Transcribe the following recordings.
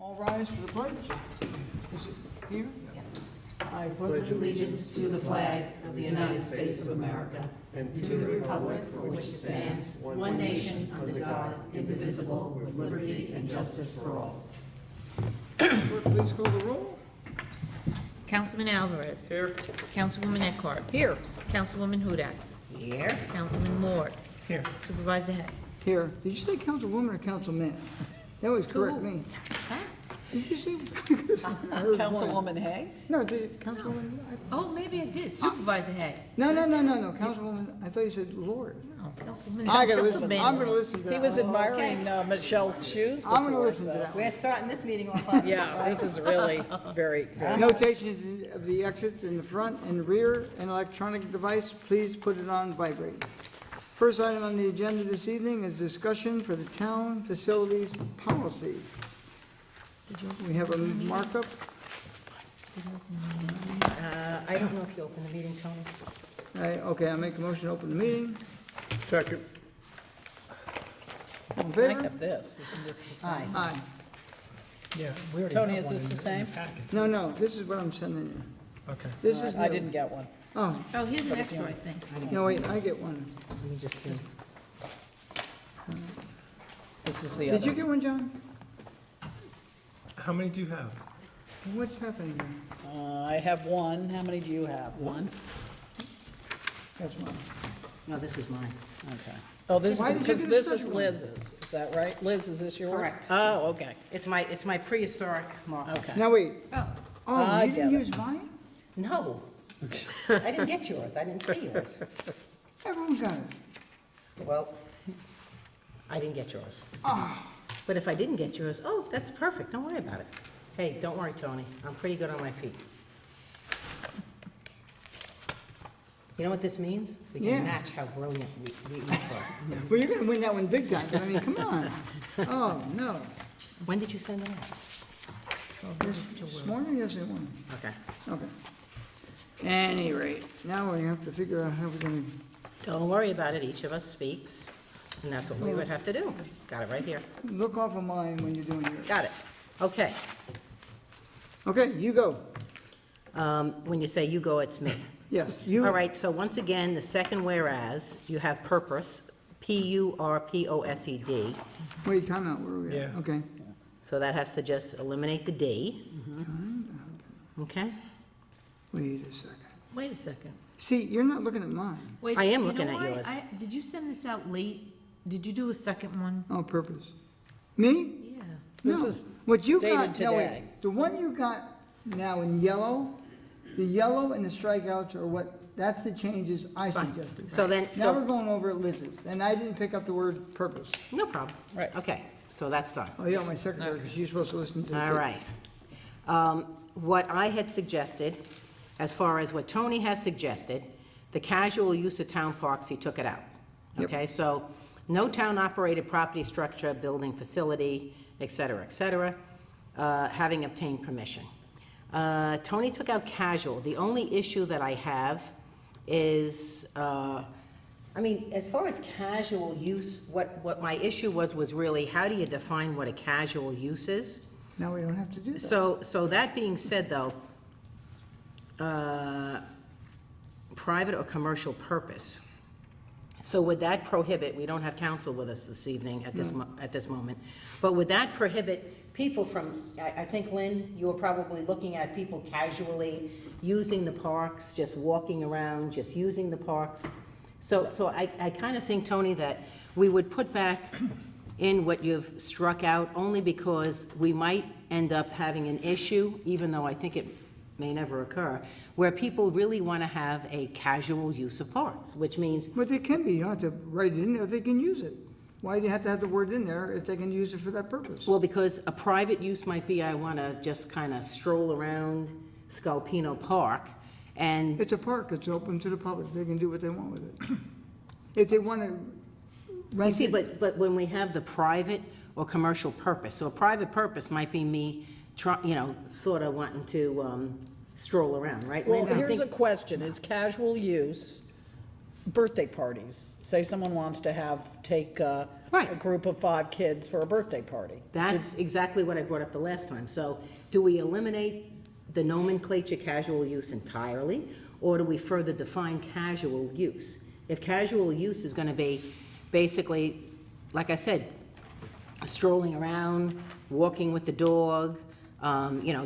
All rise for the pledge. Is it here? I pledge Allegiance to the flag of the United States of America and to the republic for which it stands, one nation, under God, indivisible, with liberty and justice for all. Clerk, please call the roll. Councilman Alvarez. Here. Councilwoman Eckhart. Here. Councilwoman Hudak. Here. Councilman Lord. Here. Supervisor Hay. Here. Did you say councilwoman or councilman? That was correct me. Huh? Did you say? Because I heard one. Councilwoman Hay? No, did it, councilwoman? Oh, maybe I did. Supervisor Hay. No, councilwoman, I thought you said Lord. No, Councilman. I gotta listen, Councilman. I'm gonna listen to that. He was admiring Michelle's shoes I'm gonna before, listen to so. that. We're starting this meeting off on. Yeah, this is really very, very. Notations of the exits in the front and rear and electronic device, please put it on vibrate. First item on the agenda this evening is discussion for the town facilities policy. We have a markup. I don't know if you opened the meeting, Tony. Okay, I'll make a motion to open the meeting. Second. All in I favor? have this, isn't this the same? Aye. Yeah, we already Tony, have is one this in the same? packet. No, this is what I'm sending you. Okay. This is I new. didn't get one. Oh, Oh, here's an extra, I think. no, wait, I get one. Let me just see. This is the Did you other. get one, John? How many do you have? What's happening here? I have one. How many do you have? One? That's one. No, this is mine. Okay. Oh, this, Why did you because get a this is special one? Liz's. Is that right? Liz, is this yours? Correct. Oh, okay. It's my prehistoric marker. Okay. Now, wait. Oh, Oh, I you didn't get it. use mine? No. I didn't get yours. I didn't see yours. Everyone got it. Well, I didn't get yours. Ah. But if I didn't get yours, oh, that's perfect. Don't worry about it. Hey, don't worry, Tony. I'm pretty good on my feet. You know what this means? We Yeah. can match how brilliant we each are. Well, you're gonna win that one big time, but I mean, come on. Oh, no. When did you send it out? so Mr. This Will. morning, yes, it won. Okay. Okay. Any rate, now we have to figure out how we're gonna, Don't worry about it. Each of us speaks, and that's what we would have to do. Got it right here. look off of mine when you're doing yours. Got it. Okay. Okay, you go. When you say you go, it's me. Yes, you. All right, so once again, the second whereas, you have purpose, P-U-R-P-O-S-E-D. Wait, time out, where are we at? Yeah. Okay. So that has to just eliminate the D. Okay? Wait a second. Wait a second. See, you're not looking at mine. Wait, I am you looking know at why? yours. Did you send this out late? Did you do a second one? On purpose. Me? Yeah. This No. is What you dated got, no, wait, today. the one you got now in yellow, the yellow and the strikeouts are what, that's the changes I suggested. So then, Now we're so, going over at Liz's, and I didn't pick up the word purpose. no problem. Right. Okay, so that's done. Oh, yeah, my secretary, because she's supposed to listen to this. All right. What I had suggested, as far as what Tony has suggested, the casual use of town parks, he took it out. Yep. Okay, so no town-operated property, structure, building, facility, et cetera, having obtained permission. Tony took out casual. The only issue that I have is, I mean, as far as casual use, what my issue was really, how do you define what a casual use is? Now we don't have to do that. So that being said, though, private or commercial purpose. So would that prohibit, we don't have counsel with us this evening at this moment, but would that prohibit people from, I think, Lynn, you were probably looking at people casually using the parks, just walking around, just using the parks. So I kind of think, Tony, that we would put back in what you've struck out, only because we might end up having an issue, even though I think it may never occur, where people really want to have a casual use of parks, which means, But they can be, you don't have to write it in there, they can use it. Why do you have to have the word in there if they can use it for that purpose? well, because a private use might be, I want to just kind of stroll around Scalpino Park, and, It's a park, it's open to the public, they can do what they want with it. If they want to you rent see, it, but when we have the private or commercial purpose, so a private purpose might be me, sort of wanting to stroll around, right? Well, Lynn? I here's a think- question. Is casual use birthday parties? Say someone wants to take Right. a group of 5 kids for a birthday party. That's exactly what I brought up the last time. So do we eliminate the nomenclature casual use entirely, or do we further define casual use? If casual use is going to be basically, like I said, strolling around, walking with the dog,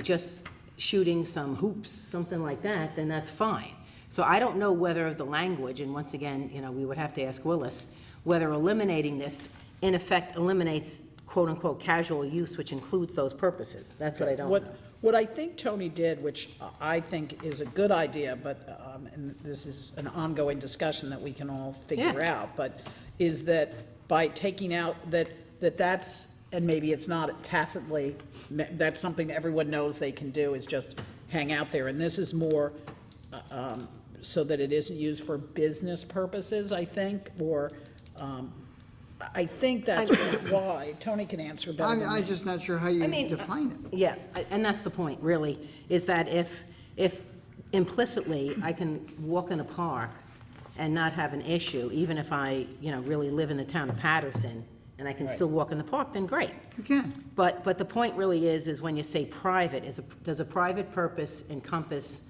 just shooting some hoops, something like that, then that's fine. So I don't know whether the language, and once again, we would have to ask Willis, whether eliminating this in effect eliminates quote-unquote casual use, which includes those purposes. That's what I don't know. What I think Tony did, which I think is a good idea, but, and this is an ongoing discussion that we can all figure Yeah. out, but is that by taking out that's, and maybe it's not tacitly, that's something that everyone knows they can do, is just hang out there. And this is more so that it isn't used for business purposes, I think, or I think that's why. Tony can answer better than me. I'm just not sure how you I mean, define it. Yeah, and that's the point, really, is that if implicitly I can walk in a park and not have an issue, even if I, really live in the town of Patterson, and I can still walk in the park, then great. You can. But the point really is when you say private, does a private purpose encompass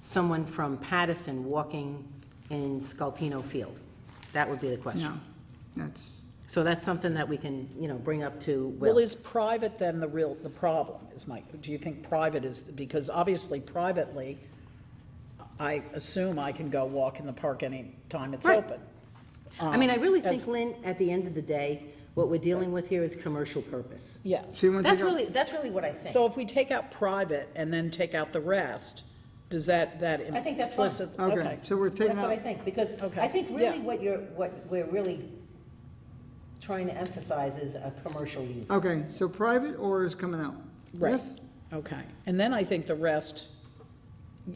someone from Patterson walking in Sculpino Field? That would be the question. No, that's, So that's something that we can, bring up to Well, Will. is private then the problem, do you think private is, because obviously privately, I assume I can go walk in the park anytime it's Right. open. I mean, I really think, as- Lynn, at the end of the day, what we're dealing with here is commercial purpose. Yeah, so you want to That's take out? really what I think. so if we take out private and then take out the rest, does that I think that's fine. implicit? Okay, so we're taking That's what I out, think, because Okay, I think yeah. really what we're really trying to emphasize is a commercial use. okay, so private or is coming out? Right, Yes? okay. And then I think the rest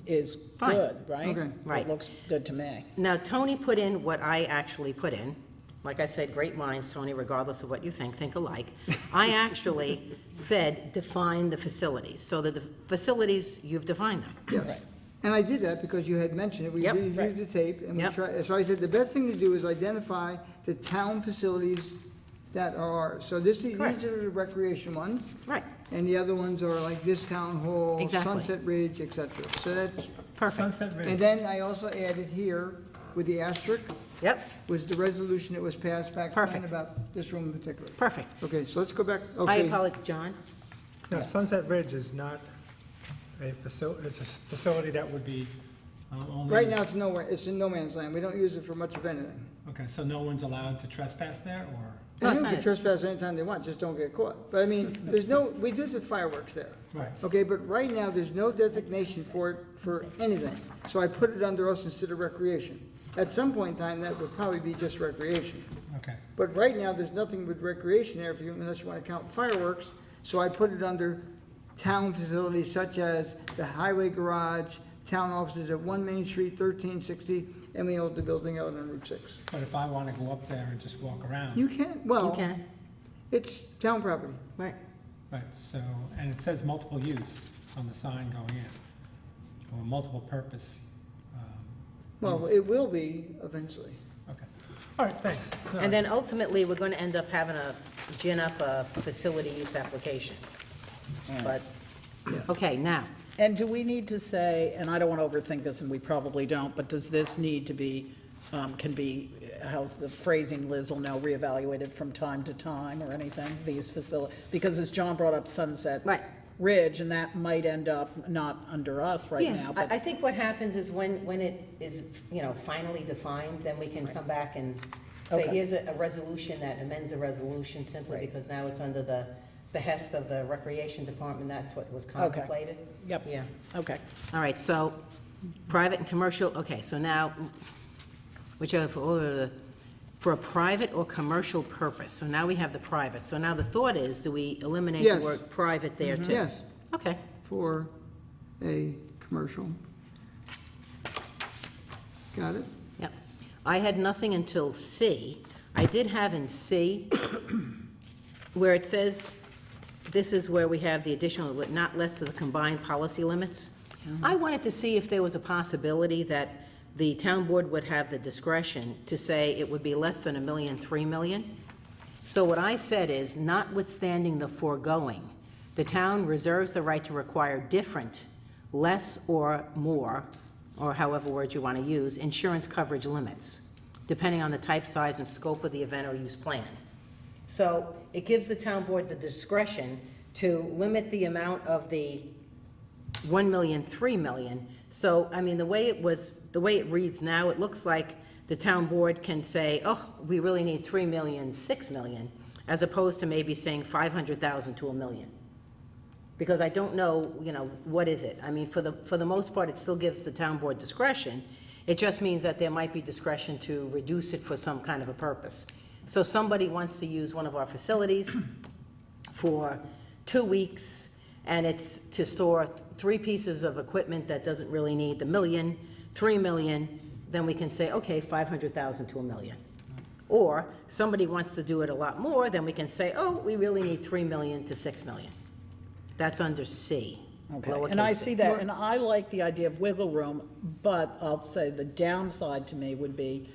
is Fine. good, right? Okay. Right. It looks good to me. Now, Tony put in what I actually put in. Like I said, great minds, Tony, regardless of what you think alike. I actually said, define the facilities. So the facilities, you've defined them. Yes. And I did that because you had mentioned it. We Yep. did use the tape, and we Yep. tried, so I said, the best thing to do is identify the town facilities that are ours. So these Correct. are the recreation ones, Right, and the other ones are like this town hall, Exactly. Sunset Ridge, et cetera. So that's, perfect. Sunset and Ridge. then I also added here with the asterisk, Yep, was the resolution that was passed back then Perfect. about this room in particular. perfect. Okay, so let's go back, I okay. apologize, John? No, Sunset Ridge is not a facility, it's a facility that would be only. Right now, it's nowhere, it's in no man's land. We don't use it for much of anything. Okay, so no one's allowed to trespass there, or? No, it's Anyone not can it. trespass anytime they want, just don't get caught. But I mean, there's no, we do the fireworks there. Right. Okay, but right now, there's no designation for it, for anything. So I put it under us instead of recreation. At some point in time, that would probably be just recreation. Okay, But right now, there's nothing with recreation there, unless you want to count fireworks. So I put it under town facilities such as the highway garage, town offices at 1 Main Street, 1360, and we own the building out on Route 6. but if I want to go up there and just walk around? You can, You well, can, it's town property. right. Right, so, and it says multiple use on the sign going in, or multiple purpose. Well, use. it will be eventually. Okay, all right, thanks. No, And then ultimately, we're going to end up having to gin up a facility use application. But, okay, now, And do we need to say, and I don't want to overthink this, and we probably don't, but does this need to be, can be, how's the phrasing, Liz will know, reevaluated from time to time or anything, these facilities? Because as John brought up Sunset Right. Ridge, and that might end up not under us right yeah, now, I but, think what happens is when it is, finally defined, then we can come back and say, Okay. here's a resolution that amends a resolution simply Right. because now it's under the behest of the Recreation Department, that's what was contemplated. yep, Yeah. okay. All right, so, private and commercial, okay, so now, for a private or commercial purpose, so now we have the private, so now the thought is, do we eliminate the Yes. word private there too? Yes, Okay, for a commercial. Got it? yep. I had nothing until C. I did have in C, where it says, this is where we have the additional, but not less than the combined policy limits. I wanted to see if there was a possibility that the town board would have the discretion to say it would be less than $1 million, $3 million. So what I said is, notwithstanding the foregoing, the town reserves the right to require different, less or more, or however word you want to use, insurance coverage limits, depending on the type, size, and scope of the event or use planned. So it gives the town board the discretion to limit the amount of the 1 million, 3 million. So, I mean, the way it reads now, it looks like the town board can say, oh, we really need 3 million, 6 million, as opposed to maybe saying 500,000 to 1 million. Because I don't know, what is it? I mean, for the most part, it still gives the town board discretion. It just means that there might be discretion to reduce it for some kind of a purpose. So somebody wants to use one of our facilities for 2 weeks, and it's to store 3 pieces of equipment that doesn't really need the million, 3 million, then we can say, okay, 500,000 to 1 million. Or somebody wants to do it a lot more, then we can say, oh, we really need 3 million to 6 million. That's under C. Okay, lowercase and I c. see that, and I like the idea of wiggle room, but I'll say the downside to me would be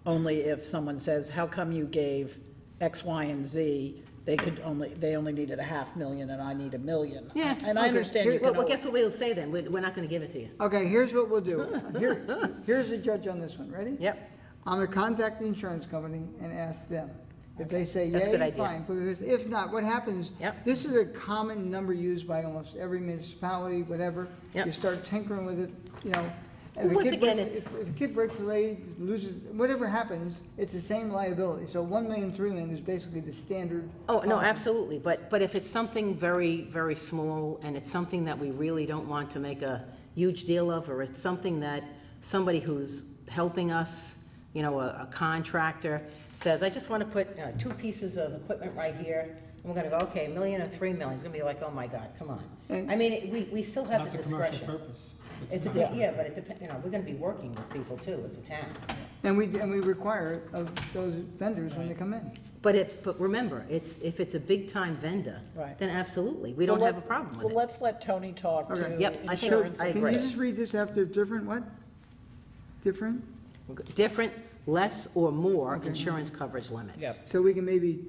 only if someone says, how come you gave X, Y, and Z? They only needed 500,000 and I need 1 million. Yeah, And I okay. understand you Well, can, guess what we'll say then? We're not going to give it to you. Okay, here's what we'll do. Here's the judge on this one, ready? Yep. I'm gonna contact the insurance company and ask them. If they say That's a good yay, idea. fine, because if not, what happens? Yep. This is a common number used by almost every municipality, whatever. Yep. You start tinkering with it, If Well, a once kid again, breaks- it's- If a kid breaks a leg, loses, whatever happens, it's the same liability. So 1 million, 3 million is basically the standard. Oh, no, policy. absolutely, but if it's something very, very small, and it's something that we really don't want to make a huge deal of, or it's something that somebody who's helping us, a contractor, says, I just want to put 2 pieces of equipment right here, and we're gonna go, okay, 1 million or 3 million, it's gonna be like, oh my God, come on. And- I mean, we still have That's the a commercial discretion. purpose. It's a, yeah, but it depends, we're gonna be working with people too, as a town. And we require it of those vendors when they come in. But remember, if it's a big-time vendor, Right. then absolutely, we don't Well, have a problem with well, it. let's let Tony talk Okay. to Yep, I think- insurance. I Can agree. you just read this after different what? Different? Different, less or more insurance coverage limits. Yep. So we can maybe,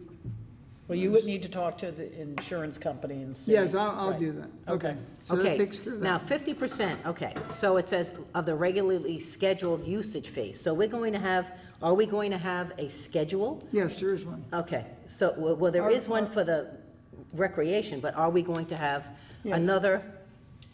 Well, you would need to talk to the insurance company and see. yes, I'll Right. do that. Okay. So that Okay, takes care of that. now 50%, okay, so it says of the regularly scheduled usage fee. So are we going to have a schedule? Yes, there is one. Okay, so, well, there is one for the recreation, but are we going to have Yeah. another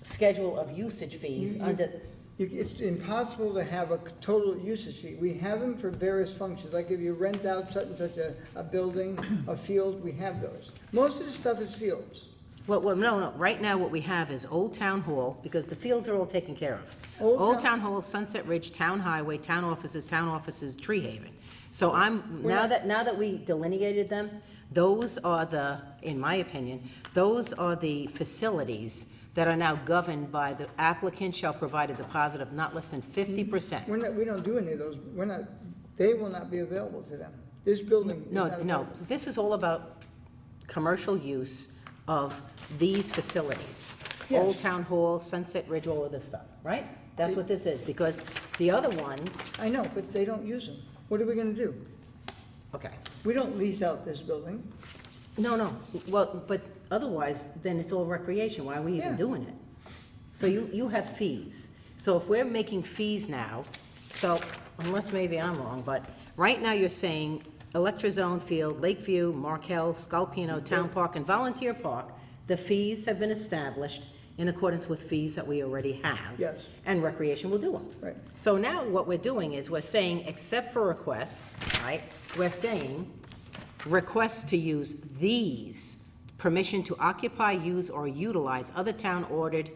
schedule of usage fees under? It's impossible to have a total usage fee. We have them for various functions, like if you rent out such and such a building, a field, we have those. Most of the stuff is fields. Well, no, right now what we have is Old Town Hall, because the fields are all taken care of. Old Old Town- Town Hall, Sunset Ridge, Town Highway, Town Offices, Tree Haven. So now that we delineated them, those are in my opinion, those are the facilities that are now governed by the applicant shall provide a deposit of not less than 50%. We don't do any of those. They will not be available to them. This building is not No, available. this is all about commercial use of these facilities. Yes. Old Town Hall, Sunset Ridge, all of this stuff, right? That's what this is, because the other ones, I know, but they don't use them. What are we gonna do? okay, We don't lease out this building. no, well, but otherwise, then it's all recreation, why are we even Yeah. doing it? So you have fees. So if we're making fees now, so unless maybe I'm wrong, but right now you're saying Electrazone Field, Lakeview, Markel, Sculpino, Town Park, and Volunteer Park, the fees have been established in accordance with fees that we already have. Yes. And recreation will do them. Right. So now what we're doing is we're saying, except for requests, right? We're saying requests to use these, permission to occupy, use, or utilize other town-ordered,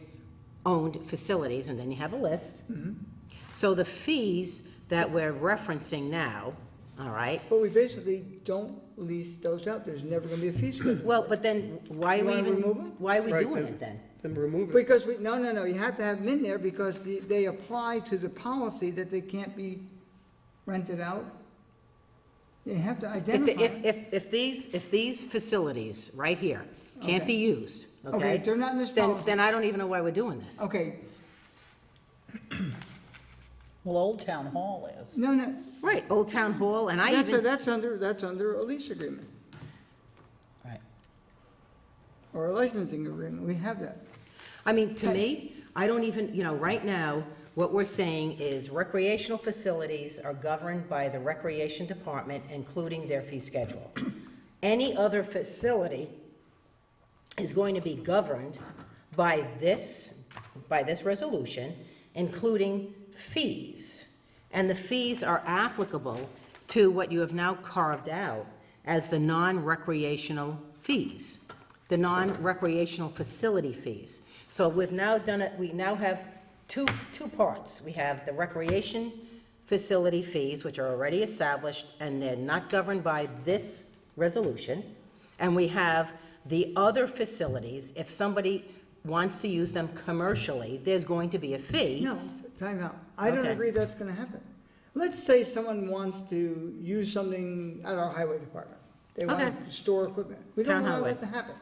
owned facilities, and then you have a list. So the fees that we're referencing now, all right? But we basically don't lease those out. There's never gonna be a fee schedule. Well, but then why are You we wanna even, remove 'em? why are we Right, doing then- it then? Then remove it. Because no, you have to have them in there because they apply to the policy that they can't be rented out. You have to identify. If these facilities right here can't be used, Okay, okay? if they're not in this then- policy. Then I don't even know why we're doing this. Okay, Well, Old Town Hall is. no, Right, Old Town Hall, and I that's even, under a lease agreement. or a licensing agreement, we have that. I mean, to me, I don't even, right now, what we're saying is recreational facilities are governed by the Recreation Department, including their fee schedule. Any other facility is going to be governed by this resolution, including fees. And the fees are applicable to what you have now carved out as the non-recreational fees, the non-recreational facility fees. So we've now done it, we now have two parts. We have the recreation facility fees, which are already established, and they're not governed by this resolution. And we have the other facilities, if somebody wants to use them commercially, there's going to be a fee. No, time out. I don't Okay. agree that's gonna happen. Let's say someone wants to use something at our highway department. They want Okay. to store equipment. We don't Town allow highway. that to happen.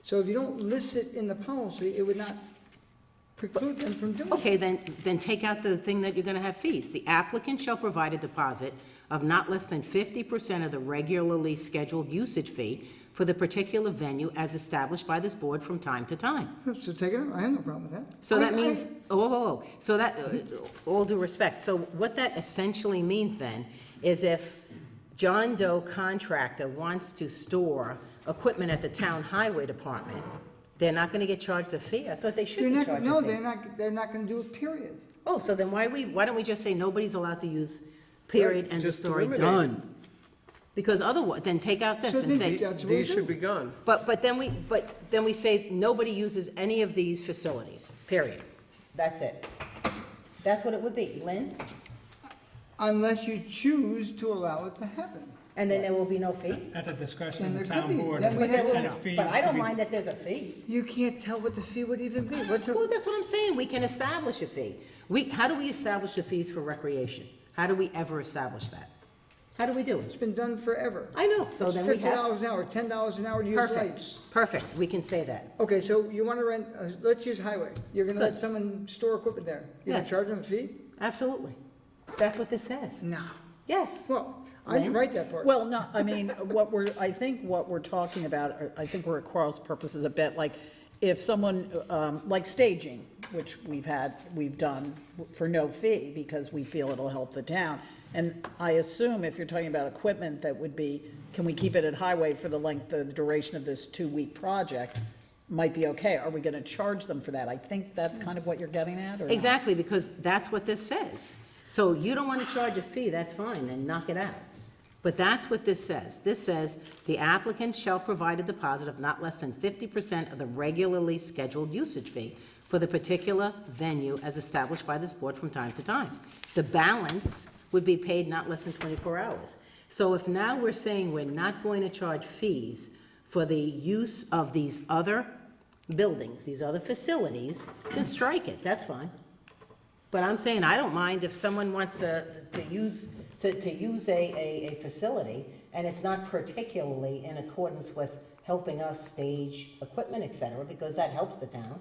So if you don't list it in the policy, it would not preclude them from doing it. Okay, then take out the thing that you're gonna have fees. The applicant shall provide a deposit of not less than 50% of the regularly scheduled usage fee for the particular venue as established by this board from time to time. So take it out. I have no problem with that. So that I- means, so that, all due respect, so what that essentially means then is if John Doe contractor wants to store equipment at the town highway department, they're not gonna get charged a fee? I thought they should They're be not, charged a fee. no, they're not gonna do it, period. Oh, so then why don't we just say nobody's allowed to use, period, Right, end of just story, eliminate it. done? Because otherwise, then take out this So and then say, that's what we These should do. be gone. but then we say nobody uses any of these facilities, period. That's it. That's what it would be, Lynn? Unless you choose to allow it to happen. And then there will be no fee? At the discretion And of the there could town be. board. Then we But there will- and a fee but I to don't be- mind that there's a fee. You can't tell what the fee would even be. What's Well, a, that's what I'm saying, we can establish a fee. How do we establish the fees for recreation? How do we ever establish that? How do we do it's it? been done forever. I know, so It's then we have, $50 an hour, $10 an hour to use perfect, lights. perfect, we can say that. Okay, so you want to rent, let's use highway. You're going to let Good. someone store equipment there. You're going Yes. to charge them a fee? Absolutely. That's what this says. No. Yes. Well, I didn't Lynn? write that part. Well, no, I mean, I think what we're talking about, or I think we're at Carl's purposes a bit, like, if someone, like staging, which we've done for no fee, because we feel it'll help the town. And I assume if you're talking about equipment, that would be, can we keep it at highway for the duration of this 2-week project? Might be okay. Are we gonna charge them for that? I think that's kind of what you're getting at, or not? Exactly, because that's what this says. So you don't want to charge a fee, that's fine, then knock it out. But that's what this says. This says, "The applicant shall provide a deposit of not less than 50% of the regularly scheduled usage fee for the particular venue as established by this board from time to time. The balance would be paid not less than 24 hours." So if now we're saying we're not going to charge fees for the use of these other buildings, these other facilities, then strike it, that's fine. But I'm saying, I don't mind if someone wants to use a facility, and it's not particularly in accordance with helping us stage equipment, et cetera, because that helps the town.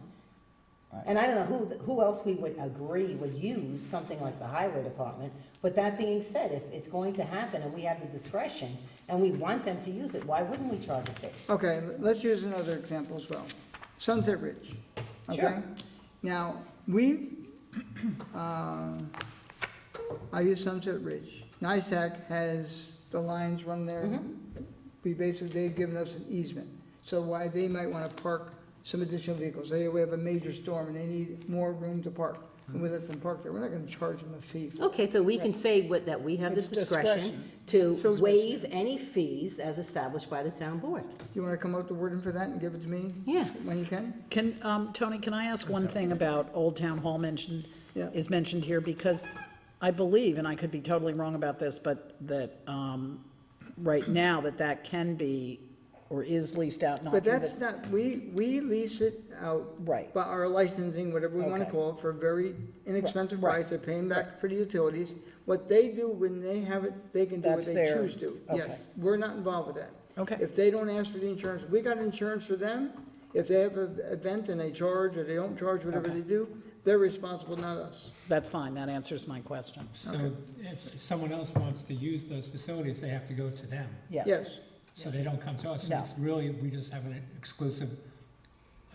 And I don't know who else we would agree would use something like the highway department, but that being said, if it's going to happen and we have the discretion, and we want them to use it, why wouldn't we charge a fee? Okay, let's use another example as well. Sunset Ridge, okay? Sure. Now, I use Sunset Ridge. NISAC has the lines run there. They've given us an easement. So why they might want to park some additional vehicles. Say we have a major storm and they need more room to park, and we let them park there. We're not going to charge them a fee. Okay, so we can say that we have the It's discretion discretion. to waive any fees as established by the town board. Do you want to come up with the wording for that and give it to me? Yeah. When you can? Tony, can I ask one thing about Old Town Hall Yeah. is mentioned here? Because I believe, and I could be totally wrong about this, but that, right now, that can be, or is leased out, not But through that's the. not, we lease it out. Right. By our licensing, whatever we want to Okay. call it, for a very inexpensive Right. price. They're paying back for the utilities. What they do when they have it, they can do what That's they their- choose to. okay. Yes, we're not involved with that. Okay. If they don't ask for the insurance, we got insurance for them. If they have an event and they charge or they don't charge, whatever Okay. they do, they're responsible, not us. That's fine, that answers my question. So if someone else wants to use those facilities, they have to go to them. Yes, So they don't come to us. So No. it's really, we just have an exclusive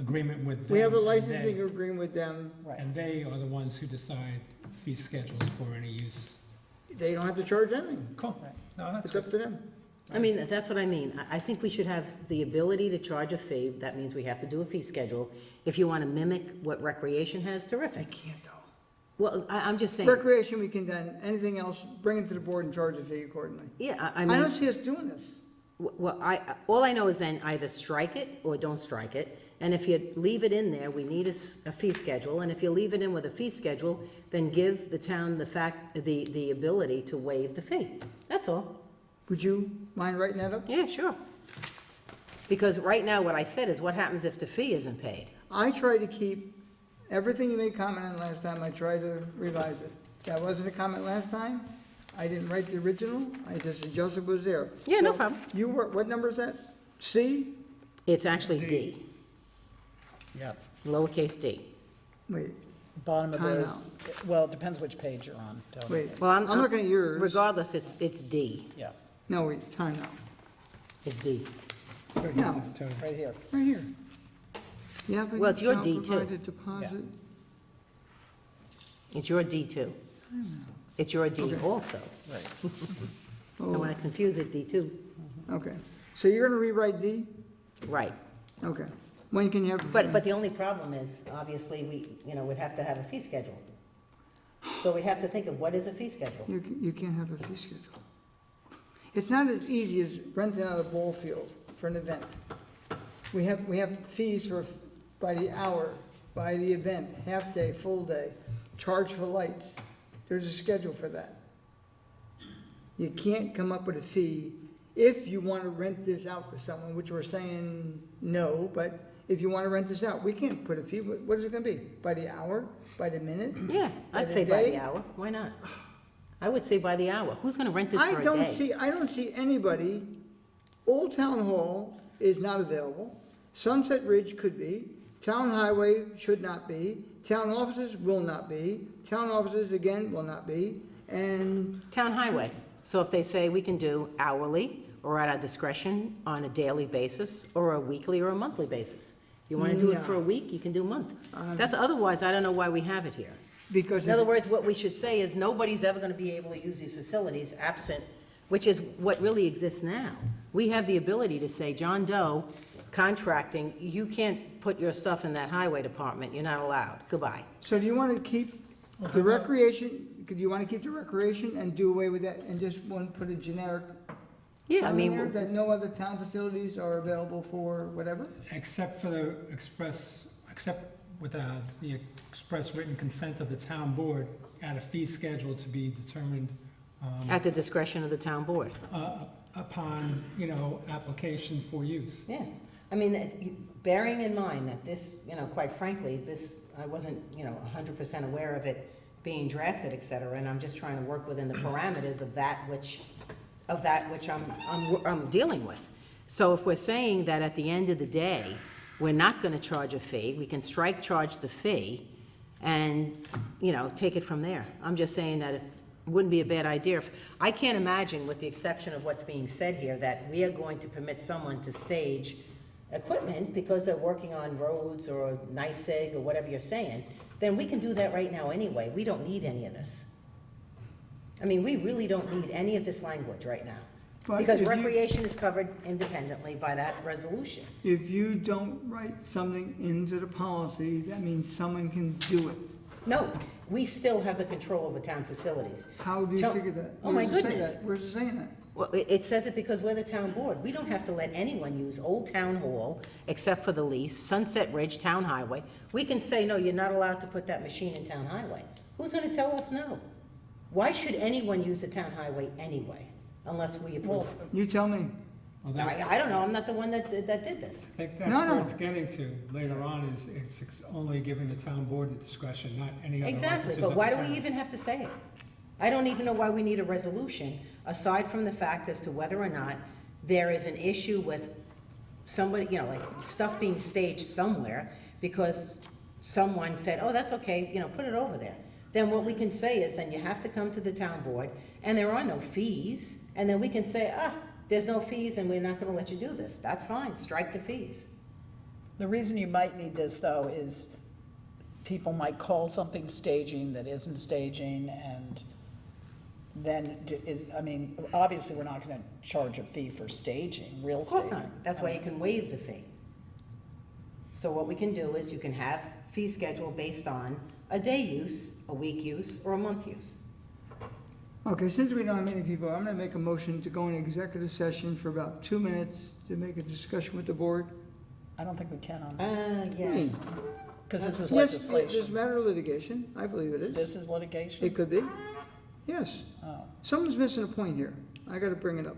agreement with them. We have a and licensing they- agreement with them. And they are the ones who decide fee schedules for any use. They don't have to charge anything. Cool. No, that's It's good. up to them. I mean, that's what I mean. I think we should have the ability to charge a fee. That means we have to do a fee schedule. If you want to mimic what recreation has, terrific. Can't though. Well, I'm just saying, Recreation, we can then, anything else, bring it to the board and charge a fee accordingly. yeah, I I mean. don't see us doing this. Well, all I know is then either strike it or don't strike it. And if you leave it in there, we need a fee schedule. And if you leave it in with a fee schedule, then give the town the ability to waive the fee. That's all. Would you mind writing that up? Yeah, sure. Because right now, what I said is what happens if the fee isn't paid? I try to keep, everything you made comment on last time, I try to revise it. That wasn't a comment last time. I didn't write the original, I just adjusted what was there. Yeah, no So, problem. You were, what number is that? C? It's actually D, Yep. lowercase d. Wait, Bottom of Time those, well, it depends which page you're on. Tony. wait. Well, I'm looking at yours. Regardless, it's D. Yeah, No, wait, time out. It's D. No, right here. right here. Yeah, Well, it's your D too. Deposit. It's your D too. It's your D Okay. also. Right. Don't want to confuse it, D too. Okay, so you're gonna rewrite D? Right. Okay. When can you have? But the only problem is, obviously, we'd have to have a fee schedule. So we have to think of what is a fee schedule? You can't have a fee schedule. It's not as easy as renting out a ball field for an event. We have fees for, by the hour, by the event, half day, full day, charge for lights. There's a schedule for that. You can't come up with a fee if you want to rent this out to someone, which we're saying no, but if you want to rent this out, we can't put a fee. What is it gonna be? By the hour? By the minute? Yeah, By I'd the say by day? the hour. Why not? I would say by the hour. Who's going to rent this for a day? I don't see anybody, Old Town Hall is not available, Sunset Ridge could be, Town Highway should not be, town offices will not be, town offices again will not be, and, Town highway. So if they say we can do hourly or at our discretion on a daily basis or a weekly or a monthly basis. You want to do it for a week, you can do a month. That's, otherwise, I don't know why we have it here. because. In other words, what we should say is nobody's ever going to be able to use these facilities absent, which is what really exists now. We have the ability to say, John Doe, contracting, you can't put your stuff in that highway department, you're not allowed. Goodbye. So do you want to keep the recreation, do you want to keep the recreation and do away with that and just want to put a generic? Yeah, I something there mean, that no other town facilities are available for whatever? Except for the except with the express written consent of the town board, add a fee schedule to be determined at the discretion of the town board. upon, application for use. Yeah, I mean, bearing in mind that this, quite frankly, this, I wasn't, 100% aware of it being drafted, et cetera, and I'm just trying to work within the parameters of that which I'm dealing with. So if we're saying that at the end of the day, we're not gonna charge a fee, we can charge the fee, and, take it from there. I'm just saying that it wouldn't be a bad idea. I can't imagine, with the exception of what's being said here, that we are going to permit someone to stage equipment because they're working on roads or NYSEG or whatever you're saying, then we can do that right now anyway. We don't need any of this. I mean, we really don't need any of this language right now. But Because if you- recreation is covered independently by that resolution. If you don't write something into the policy, that means someone can do it. No, we still have the control over town facilities. How do you Tell- figure that? Oh, my Where does it say goodness. that? Where's it saying that? Well, it says it because we're the town board. We don't have to let anyone use Old Town Hall, except for the lease, Sunset Ridge, Town Highway. We can say, no, you're not allowed to put that machine in Town Highway. Who's gonna tell us no? Why should anyone use the Town Highway anyway, unless we approve? You tell me. Well, that's, I don't know, I'm not the one that did this. I think that's No, no. where it's getting to later on, is it's only giving the town board the discretion, not any other Exactly, officers but of why the do we town. even have to say it? I don't even know why we need a resolution, aside from the fact as to whether or not there is an issue with somebody, like stuff being staged somewhere because someone said, oh, that's okay, put it over there. Then what we can say is, then you have to come to the town board, and there are no fees, and then we can say, there's no fees and we're not gonna let you do this. That's fine, strike the fees. The reason you might need this, though, is people might call something staging that isn't staging, and then, I mean, obviously, we're not gonna charge a fee for staging, real Of course staging. not. That's why you can waive the fee. So what we can do is you can have fee schedule based on a day use, a week use, or a month use. Okay, since we don't have many people, I'm gonna make a motion to go in executive session for about 2 minutes to make a discussion with the board. I don't think we can on this, Yeah. because this is Yes, it's a legislation. matter of litigation, I believe it is. This is litigation? It could be, yes. Oh. Someone's missing a point here, I gotta bring it up.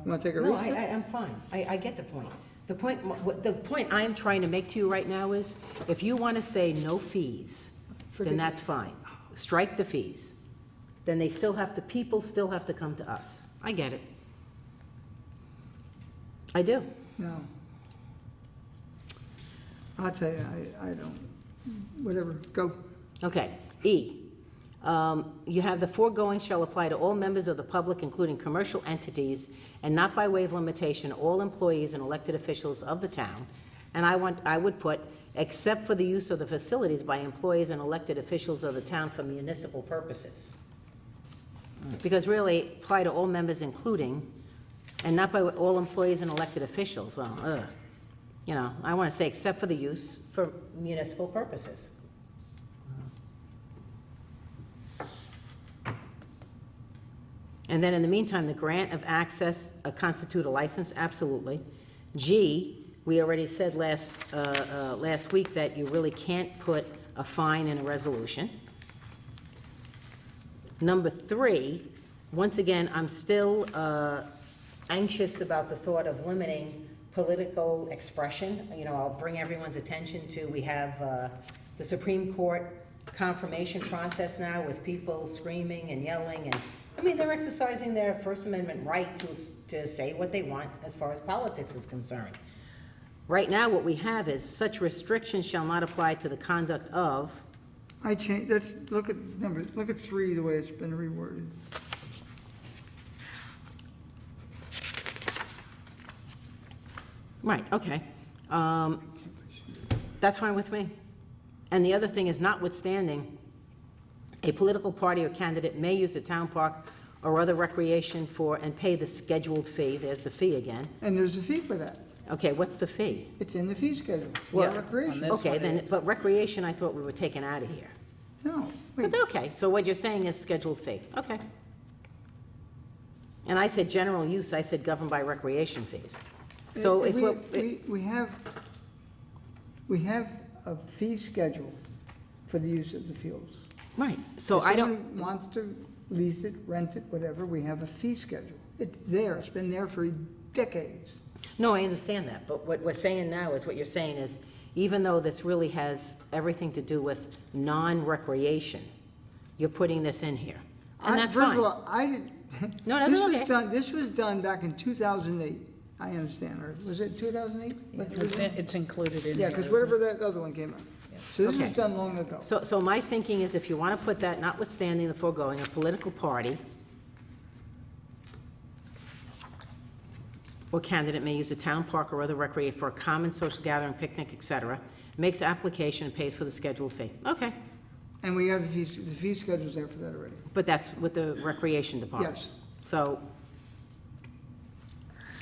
You wanna take a No, recess? I'm fine. I get the point. The point I'm trying to make to you right now is, if you want to say no fees, Forget then it. that's fine. Strike the fees. Then people still have to come to us. I get it. I do. No. I'll tell you, I don't, whatever, go. Okay. E, you have the foregoing shall apply to all members of the public, including commercial entities, and not by way of limitation, all employees and elected officials of the town. And I would put, except for the use of the facilities by employees and elected officials of the town for municipal purposes. Because really, apply to all members including, and not by all employees and elected officials. Well, you know, I want to say except for the use for municipal purposes. And then in the meantime, the grant of access constitute a license, absolutely. G, we already said last week that you really can't put a fine in a resolution. Number 3, once again, I'm still anxious about the thought of limiting political expression. You know, I'll bring everyone's attention to, we have the Supreme Court confirmation process now with people screaming and yelling, and I mean, they're exercising their First Amendment right to say what they want as far as politics is concerned. Right now, what we have is such restrictions shall not apply to the conduct of, I changed, let's look at number, look at 3, the way it's been reworded. right, okay. That's fine with me. And the other thing is, notwithstanding, a political party or candidate may use a town park or other recreation for, and pay the scheduled fee, there's the fee again. And there's a fee for that. Okay, what's the fee? It's in the fee schedule. Well, Recreation. This Okay, one then, is. but recreation, I thought we were taking out of here. No, wait, But okay, so what you're saying is scheduled fee, okay. And I said general use, I said governed by recreation fees. So if we're, we have a fee schedule for the use of the fields. right, so If I don't, someone wants to lease it, rent it, whatever, we have a fee schedule. It's there, it's been there for decades. no, I understand that, but what we're saying now is, what you're saying is, even though this really has everything to do with non-recreation, you're putting this in here, and that's First of fine. all, I didn't. No, no, This no, was okay. done, this was done back in 2008, I understand, or was it 2008? It's included in Yeah, here, because isn't whatever it? that other one came out. So this was Okay. done long ago. So my thinking is, if you want to put that, notwithstanding the foregoing, a political party or candidate may use a town park or other recreation for a common social gathering, picnic, et cetera, makes application and pays for the scheduled fee. Okay, And we have the fee schedule's there for that already. but that's with the recreation department. Yes. So,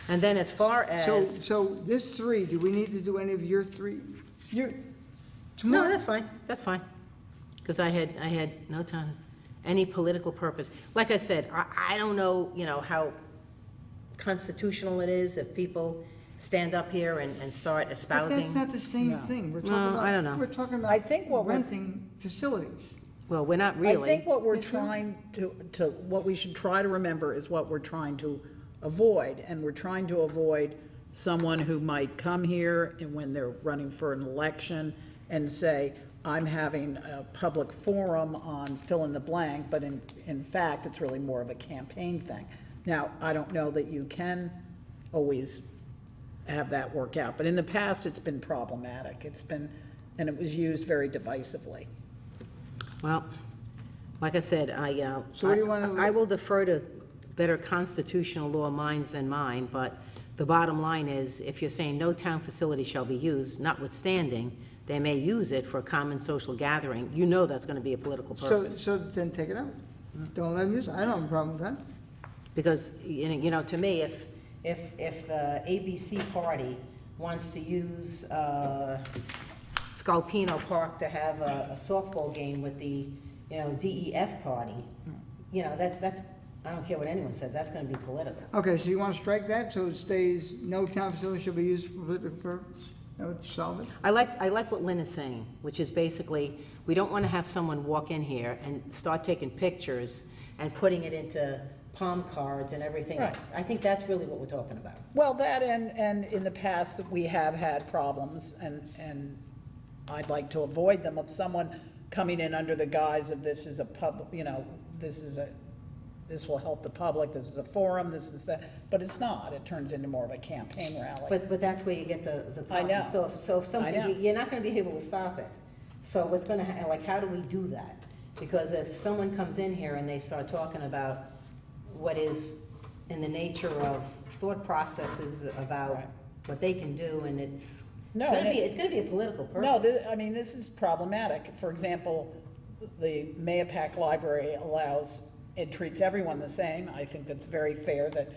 and then as far as, So this 3, do we need to do any of your 3? Your, no, tomorrow, that's fine, because I had no time, any political purpose. Like I said, I don't know, you know, how constitutional it is if people stand up here and start but that's espousing. not the same No. thing. We're No, talking about. I don't know. We're talking about I think what we're- renting facilities. Well, we're not I really. think what we're Yes, sir. trying what we should try to remember is what we're trying to avoid, and we're trying to avoid someone who might come here and when they're running for an election and say, I'm having a public forum on fill in the blank, but in fact, it's really more of a campaign thing. Now, I don't know that you can always have that work out, but in the past, it's been problematic. And it was used very divisively. Well, like I said, So what do you wanna- I will defer to better constitutional law minds than mine, but the bottom line is, if you're saying no town facility shall be used, notwithstanding, they may use it for a common social gathering, you know that's gonna be a political purpose. So then take it out. Don't let them use it. I don't have a problem with that. Because, you know, to me, if the ABC party wants to use Scalpino Park to have a softball game with the, DEF party, that's, I don't care what anyone says, that's gonna be political. Okay, so you want to strike that, so it stays, no town facility shall be used for political purpose? That would solve it? I like what Lynn is saying, which is basically, we don't want to have someone walk in here and start taking pictures and putting it into palm cards and everything else. I think that's really what we're talking about. Well, that and in the past, that we have had problems, and I'd like to avoid them, of someone coming in under the guise of this is a public, this will help the public, this is a forum, this is that, but it's not. It turns into more of a campaign rally. But that's where you get the I problem. know. So if I know. something, you're not gonna be able to stop it. So what's gonna, like, how do we do that? Because if someone comes in here and they start talking about what is in the nature of thought processes about Right. what they can do, and it's No, gonna and be, it's gonna be a political purpose. No, this is problematic. For example, the Mayapack Library allows, it treats everyone the same. I think that's very fair that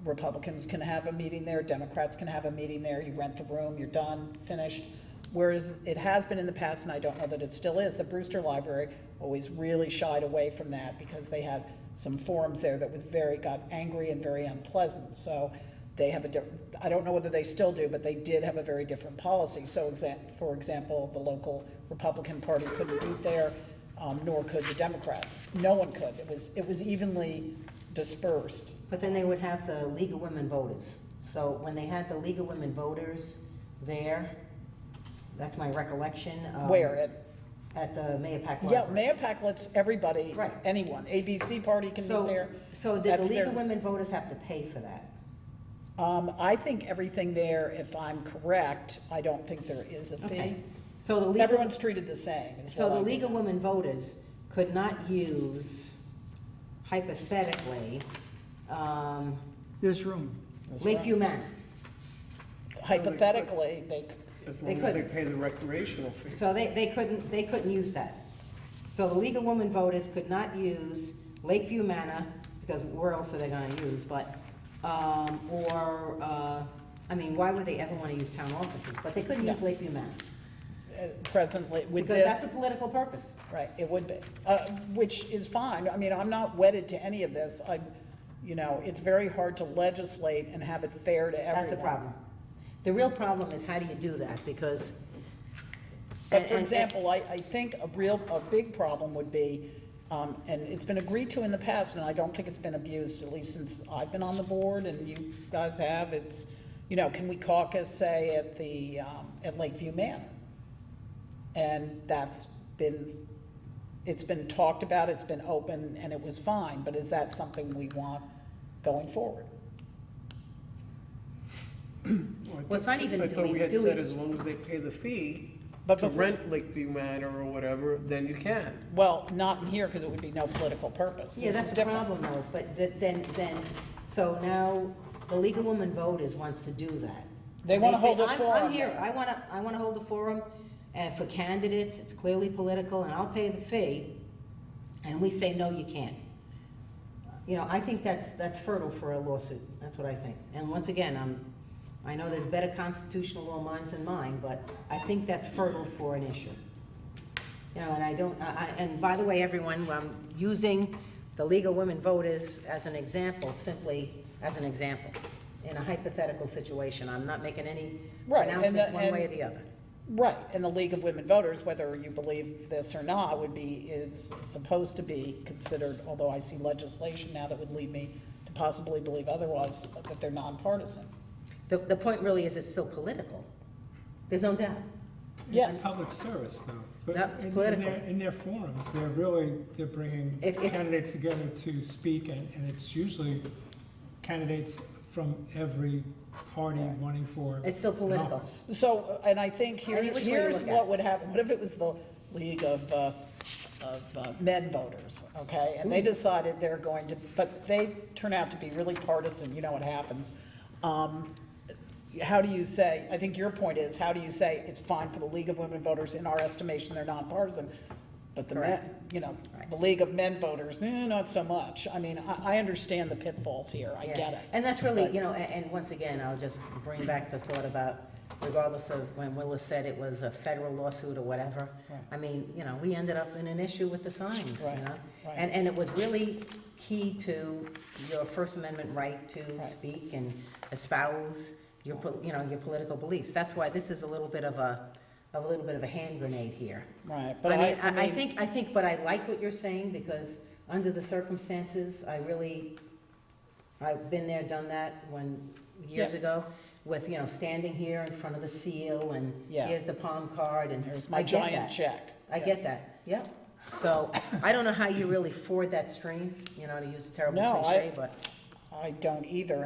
Republicans can have a meeting there, Democrats can have a meeting there. You rent the room, you're done, finished. Whereas it has been in the past, and I don't know that it still is, the Brewster Library always really shied away from that because they had some forums there that was got angry and very unpleasant. So they have I don't know whether they still do, but they did have a very different policy. So for example, the local Republican Party couldn't meet there, nor could the Democrats. No one could. It was evenly dispersed. But then they would have the League of Women Voters. So when they had the League of Women Voters there, that's my recollection. Where At the Mayapack yeah, Library. Mayapack lets everybody, Right. anyone, ABC Party can meet there. So did That's the League their- of Women Voters have to pay for that? I think everything there, if I'm correct, I don't think there is a fee. Okay. So the League of, Everyone's treated the same. is so what the I League think. of Women Voters could not use, hypothetically, This room. That's Lakeview right. Manor. Hypothetically, As They long as they could. pay the recreational fee. So they couldn't use that. So the League of Women Voters could not use Lakeview Manor, because where else are they gonna use, but, why would they ever wanna use town offices? But they couldn't use Lakeview Manor, presently, with because that's a this, political purpose. right, it would be, which is fine. I mean, I'm not wedded to any of this. It's very hard to legislate and have it fair to everyone. That's the problem. The real problem is how do you do that, because. But for and- example, I think a big problem would be, and it's been agreed to in the past, and I don't think it's been abused, at least since I've been on the board and you guys have, it's, can we caucus, say, at Lakeview Manor? And it's been talked about, it's been open, and it was fine, but is that something we want going forward? Well, it's not even I do thought we- we had do we- said as long as they pay the fee But to before- rent Lakeview Manor or whatever, then you can. Well, not in here, because it would be no political purpose. Yeah, This that's is the different. problem though, but then, so now the League of Women Voters wants to do that. They wanna say, hold a I'm forum here, there." I wanna hold a forum, for candidates, it's clearly political, and I'll pay the fee, and we say, no, you can't. I think that's fertile for a lawsuit, that's what I think. And once again, I know there's better constitutional law minds than mine, but I think that's fertile for an issue. And and by the way, everyone, I'm using the League of Women Voters as an example, simply as an example, in a hypothetical situation. I'm not making any Right, and announcements the- one way or and- the other. Right, and the League of Women Voters, whether you believe this or not, is supposed to be considered, although I see legislation now that would lead me to possibly believe otherwise, that they're nonpartisan. The point really is it's still political. There's no doubt. Yes. Public service, though. But Yep, it's in political. in their forums, they're bringing If- candidates together to speak, and it's usually candidates from every party running for It's still an political. office. So, and I think Any which way you here's look at what it. would happen. What if it was the League of men voters, okay? And they decided they're going to, but they turn out to be really partisan, you know what happens. how do you say, I think your point is, how do you say it's fine for the League of Women Voters, in our estimation, they're nonpartisan, but the men, the League of Men Voters, not so much. I mean, I understand the pitfalls here, I Yeah. get it. And that's really, But- and once again, I'll just bring back the thought about, regardless of when Willis said it was a federal lawsuit or whatever, Right. I mean, we ended up in an issue with the signs, Right, right. And it was really key to your First Amendment right to Right. speak and espouse your, your political beliefs. That's why this is a little bit of a hand grenade here. Right, But but I think, but I like what you're saying, because under the circumstances, I've been there, done that years Yes. ago, with, standing here in front of the seal, and Yeah. here's the palm card, and here's I my get giant that. check. I Yes. get that, yep. So, I don't know how you really ford that stream, to use a terrible No, cliche, but, I don't either,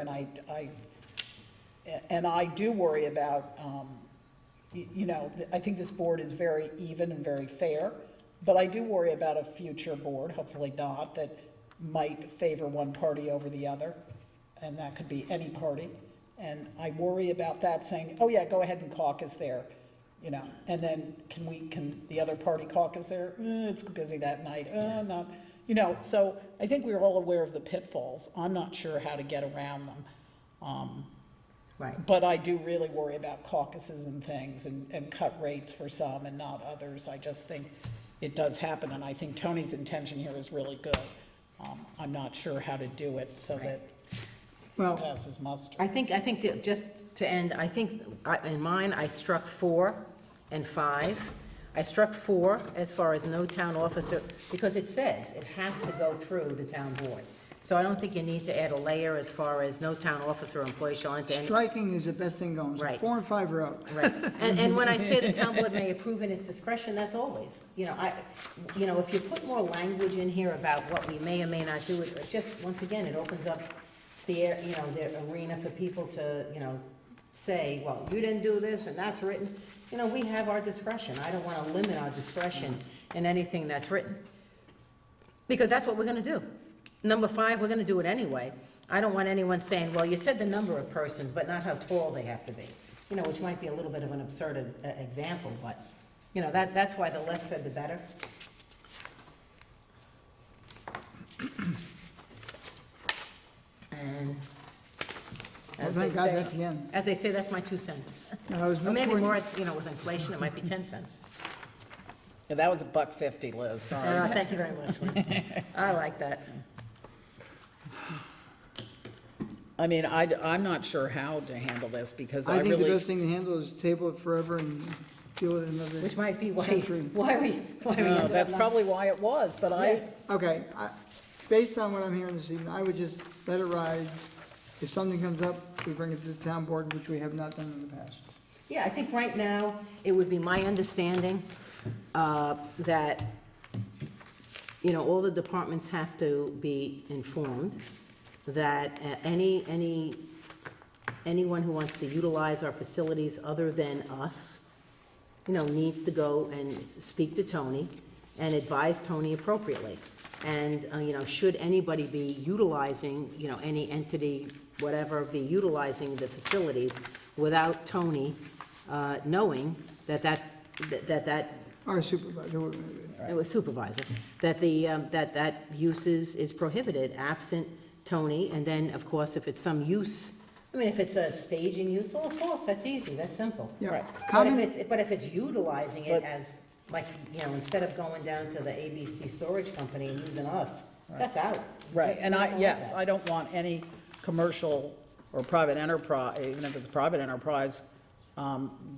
and I do worry about, I think this board is very even and very fair, but I do worry about a future board, hopefully not, that might favor one party over the other, and that could be any party. And I worry about that saying, oh yeah, go ahead and caucus there, and then can the other party caucus there? It's busy that night, not, so I think we're all aware of the pitfalls. I'm not sure how to get around them. right. But I do really worry about caucuses and things, and cut rates for some and not others. I just think it does happen, and I think Tony's intention here is really good. I'm not sure how to do it so that Well, it passes muster. I think that just to end, I think, in mine, I struck 4 and 5. I struck 4 as far as no town officer, because it says it has to go through the town board. So I don't think you need to add a layer as far as no town officer or employee shall enter any. striking is the best thing going. So Right. 4 and 5 are out. Right, and when I say the town board may approve in its discretion, that's always, if you put more language in here about what we may or may not do, it just, once again, it opens up the arena for people to, say, well, you didn't do this, and that's written. We have our discretion. I don't want to limit our discretion in anything that's written. Because that's what we're gonna do. Number 5, we're gonna do it anyway. I don't want anyone saying, well, you said the number of persons, but not how tall they have to be. Which might be a little bit of an absurd example, but, that's why the less said, the better. And Well, as they thank God say, that's the end. as they say, that's my 2 cents. I was Or maybe more- more, it's, with inflation, it might be 10 cents. Yeah, that was $1.50, Liz, sorry. Thank you very much, Lynn. I like that. I mean, I'm not sure how to handle this, because I I think the really, best thing to handle is table it forever and deal with it another. Which might be why Century. we ended up. that's not- probably why it was, but Yeah. Okay, based on what I'm hearing this evening, I would just let it ride. If something comes up, we bring it to the town board, which we have not done in the past. Yeah, I think right now, it would be my understanding that, all the departments have to be informed, that anyone who wants to utilize our facilities other than us, needs to go and speak to Tony and advise Tony appropriately. And, should anybody be utilizing, any entity, whatever, be utilizing the facilities without Tony knowing that Our supervisor, it was supervisor, that that use is prohibited absent Tony, and then, of course, if it's some use, if it's a staging use, well, of course, that's easy, that's simple. yeah. Right. But if it's utilizing it But- as, like, instead of going down to the ABC storage company and using us, that's out. right, and We don't want yes, that. I don't want any commercial or private enterprise, even if it's a private enterprise,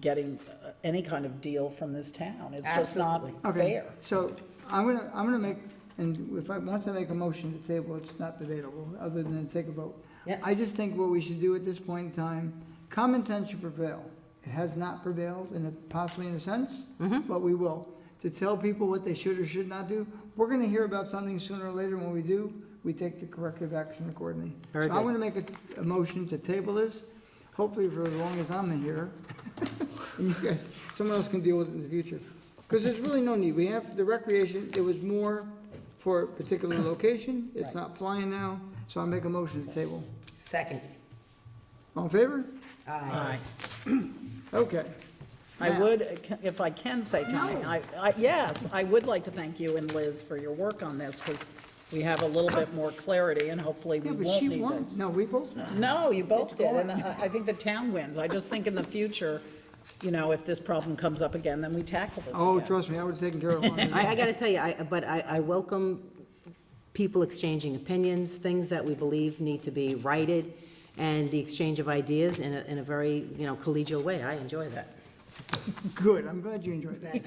getting any kind of deal from this town. It's just not Absolutely. Okay, fair. so I'm gonna make, and once I make a motion to table, it's not debatable, other than to take a vote. Yep. I just think what we should do at this point in time, common sense should prevail. It has not prevailed, possibly in a sense, but we will. To tell people what they should or should not do, we're gonna hear about something sooner or later. When we do, we take the corrective action accordingly. Very So I'm good. gonna make a motion to table this, hopefully for as long as I'm here. And you guys, someone else can deal with it in the future. Because there's really no need. We have the recreation, it was more for a particular location. It's not flying now, so I make a motion to table. Second. All in favor? Aye. Okay. I Now- would, if I can say, Tony, yes, I would like to thank you and Liz for your work on this, because we have a little bit more clarity, and hopefully we Yeah, but won't she need won. this. No, we both won. No, you both did, and I think the town wins. I just think in the future, you know, if this problem comes up again, then we tackle this Oh, again. trust me, I would have taken care of it. I gotta tell you, I welcome people exchanging opinions, things that we believe need to be righted, and the exchange of ideas in a very, you know, collegial way. I enjoy that. Good, I'm glad you enjoyed that.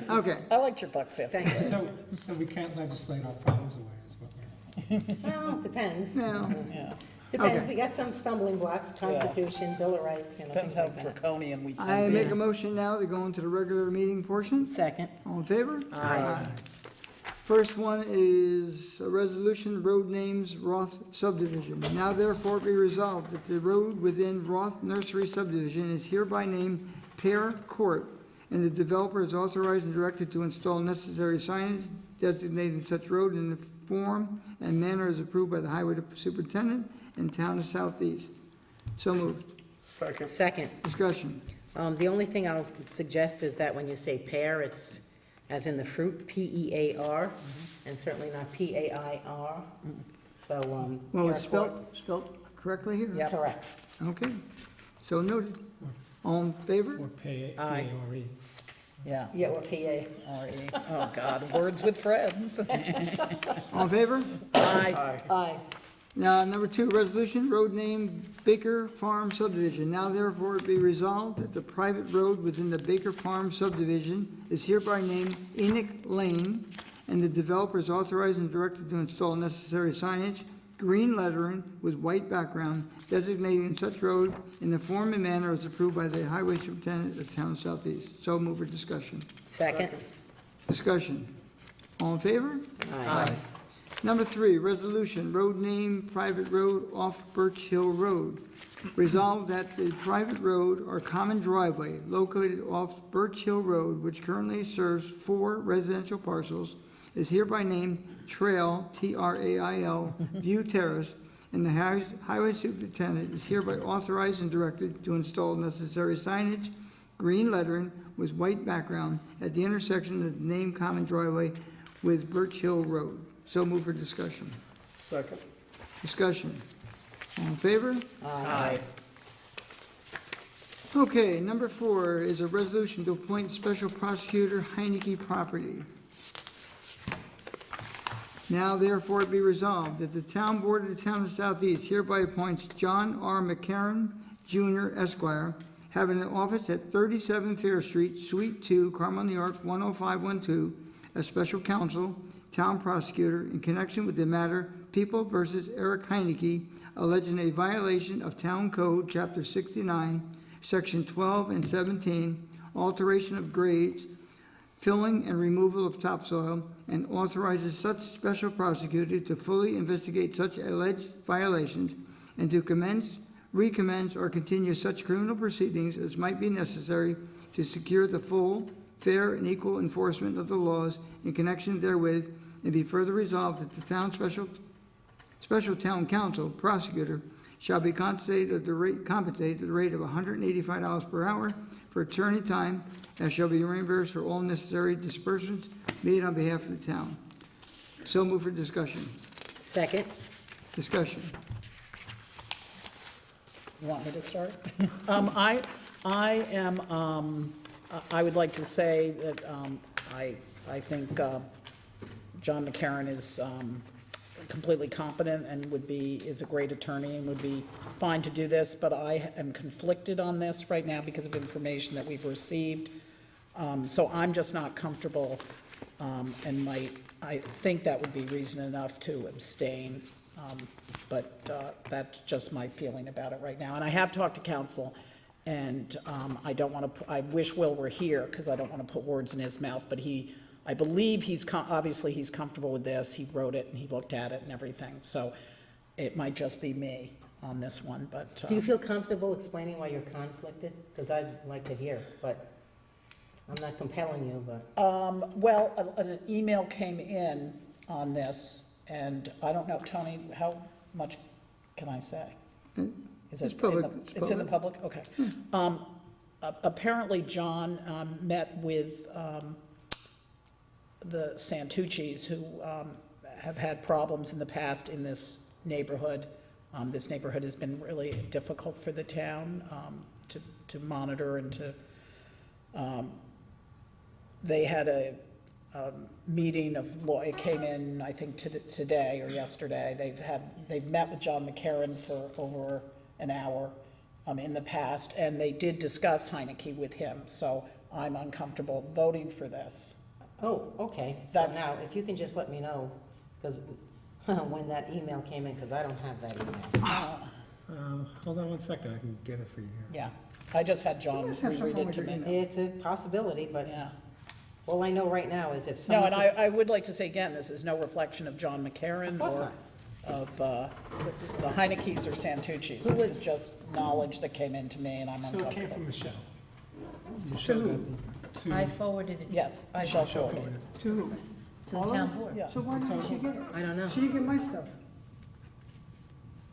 Okay, I liked your buck fifty. Thank you. So we can't legislate our problems away, is what we're. Well, depends. now, Yeah, Depends. Okay. We got some stumbling blocks, Constitution, Bill of Rights, you know, depends things how like that. draconian we I can make be. a motion now to go into the regular meeting portion. Second. All in favor? Aye. First one is a resolution, road names, Roth subdivision. Now therefore be resolved that the road within Roth Nursery subdivision is hereby named Pear Court, and the developer is authorized and directed to install necessary signage designating such road in the form and manner as approved by the highway superintendent and town of Southeast. So moved. Second. Second. Discussion. The only thing I'll suggest is that when you say pear, it's as in the fruit, P-E-A-R, and certainly not P-A-I-R. So, Well, pear it's court. spelled correctly here? Yeah. Correct. Okay, so noted. All in favor? Or pay, Aye. P-A-R-E. Yeah. Yeah, or P-A. R.E. Oh, God, words with friends. All in favor? Aye. Aye. Now, number two, resolution, road name Baker Farm subdivision. Now therefore be resolved that the private road within the Baker Farm subdivision is hereby named Enoch Lane, and the developer is authorized and directed to install necessary signage, green lettering with white background designating such road in the form and manner as approved by the highway superintendent of town of Southeast. So move for discussion. Second. Discussion. All in favor? Aye. Number three, resolution, road name, private road off Birch Hill Road. Resolved that the private road or common driveway located off Birch Hill Road, which currently serves 4 residential parcels, is hereby named Trail, T-R-A-I-L, View Terrace, and the highway superintendent is hereby authorized and directed to install necessary signage, green lettering with white background at the intersection of the named common driveway with Birch Hill Road. So move for discussion. Second. Discussion. All in favor? Aye. Okay, number four is a resolution to appoint special prosecutor Heineke Property. Now therefore be resolved that the town board of the town of Southeast hereby appoints John R. McCarron Jr. Esquire, having an office at 37 Fair Street, Suite 2, Carmel, New York, 10512, as special counsel, town prosecutor, in connection with the matter People versus Eric Heineke, alleging a violation of Town Code, Chapter 69, Section 12 and 17, alteration of grades, filling and removal of topsoil, and authorizes such special prosecutor to fully investigate such alleged violations and to commence, recommence, or continue such criminal proceedings as might be necessary to secure the full, fair, and equal enforcement of the laws in connection therewith, and be further resolved that the town special town council prosecutor shall be compensated at the rate of $185 per hour for attorney time, and shall be reimbursed for all necessary disbursements made on behalf of the town. So move for discussion. Second. Discussion. You want me to start? I am, I would like to say that, I think, John McCarron is, completely competent and is a great attorney and would be fine to do this, but I am conflicted on this right now because of information that we've received. So I'm just not comfortable, and I think that would be reason enough to abstain. But that's just my feeling about it right now. And I have talked to counsel, and I don't want to, I wish Will were here, because I don't want to put words in his mouth, but I believe obviously he's comfortable with this. He wrote it, and he looked at it and everything. So it might just be me on this one, but. Do you feel comfortable explaining why you're conflicted? Because I'd like to hear, but I'm not compelling you, but. Well, an email came in on this, and I don't know, Tony, how much can I say? Is it It's public, in the- it's It's in the public. public, okay. Apparently, John met with the Santucci's, who have had problems in the past in this neighborhood. This neighborhood has been really difficult for the town to monitor and to, they had a meeting of, it came in, I think, today or yesterday. They've met with John McCarron for over an hour in the past, and they did discuss Heineke with him, so I'm uncomfortable voting for this. Oh, okay. So That's- now, if you can just let me know, because when that email came in, because I don't have that email. Hold on one second, I can get it for you here. Yeah, I just had John You must have reread something it with to your me. email. It's a possibility, but Yeah. all I know right now is if No, someone. and I would like to say again, this is no reflection of John McCarron Of course or not. of the Heineke's or Santucci's. Who This is- is just knowledge that came into me, and I'm So it came uncomfortable. from Michelle. Michelle got the- I to- forwarded it. Yes, I Michelle Michelle forwarded. forwarded. To who? To the All of town them? board. Yeah. So why didn't she get it? I don't know. She didn't get my stuff.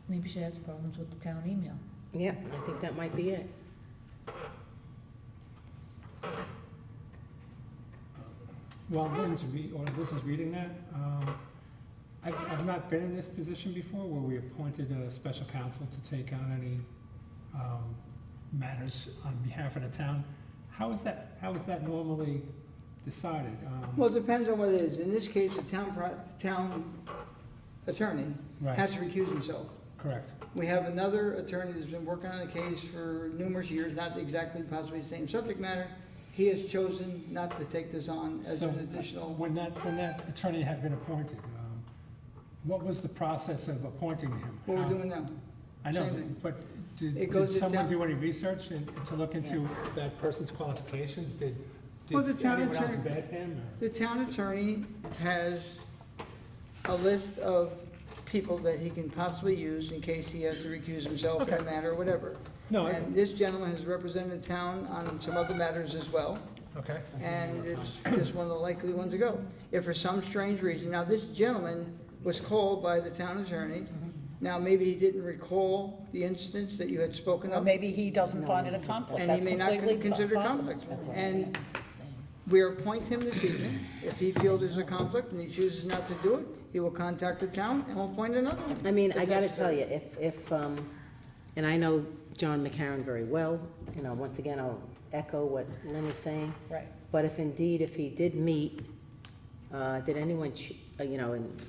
Maybe she has problems with the town email. Yeah, I think that might be it. While Liz is reading that, I've not been in this position before where we appointed a special counsel to take on any matters on behalf of the town. How is that normally decided? Well, it depends on what it is. In this case, the town attorney Right. has to recuse himself. Correct. We have another attorney that's been working on the case for numerous years, not exactly possibly the same subject matter. He has chosen not to take this on as So an additional. when that attorney had been appointed, what was the process of appointing him? What we're How- doing now. I know, Same thing. but It goes did to someone town- do any research to look into that person's qualifications? Did Well, the town anyone else attorney- vet him? or- The town attorney has a list of people that he can possibly use in case he has to recuse himself in a Okay. matter or whatever. No, And this gentleman has represented the town on some other matters as well, Okay. and it's just one of the likely ones to go. If for some strange reason, now this gentleman was called by the town attorney. Now, maybe he didn't recall the instance that you had spoken Or of, maybe he doesn't find it a conflict. and That's he may not completely consider possible. conflict. And we appoint him this evening. If he feels there's a conflict and he chooses not to do it, he will contact the town and we'll appoint another one. I mean, if I gotta tell necessary. you, if, and I know John McCarron very well, you know, once again, I'll echo what Lynn is saying. Right. But if indeed, if he did meet, did anyone, you know, and.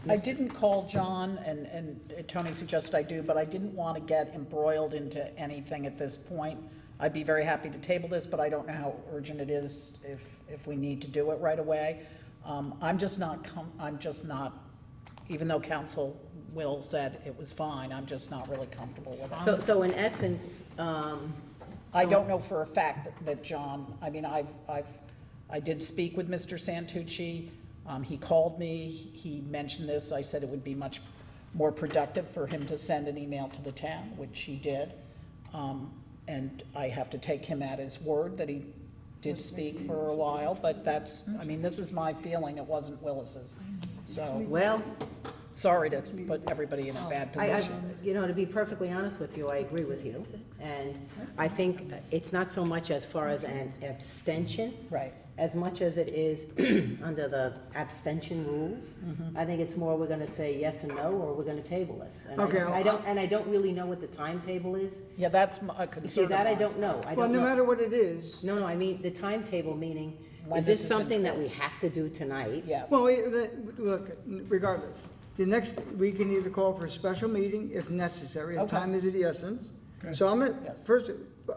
I didn't call John, and Tony suggested I do, but I didn't want to get embroiled into anything at this point. I'd be very happy to table this, but I don't know how urgent it is if we need to do it right away. I'm just not, even though Council Will said it was fine, I'm just not really comfortable with it. So in essence, I don't know for a fact that John, I mean, I did speak with Mr. Santucci. He called me, he mentioned this, I said it would be much more productive for him to send an email to the town, which he did. And I have to take him at his word that he did speak for a while, but that's, I mean, this is my feeling, it wasn't Willis's. So, well, sorry to put everybody in a bad I, position. you know, to be perfectly honest with you, I agree with you. And I think it's not so much as far as an abstention, Right. as much as it is under the abstention rules. I think it's more, we're gonna say yes and no, or we're gonna table this. And Okay, I don't really know what the timetable is. Yeah, that's a You concern see, of that I mine. don't know. I Well, don't no know. matter what it is, No, I mean, the timetable, meaning, When is this this is in something that place. we have to do tonight? Yes. well, look, regardless, the next, we can either call for a special meeting if necessary, and Okay. time is of the essence. Okay. So I'm gonna, Yes. first,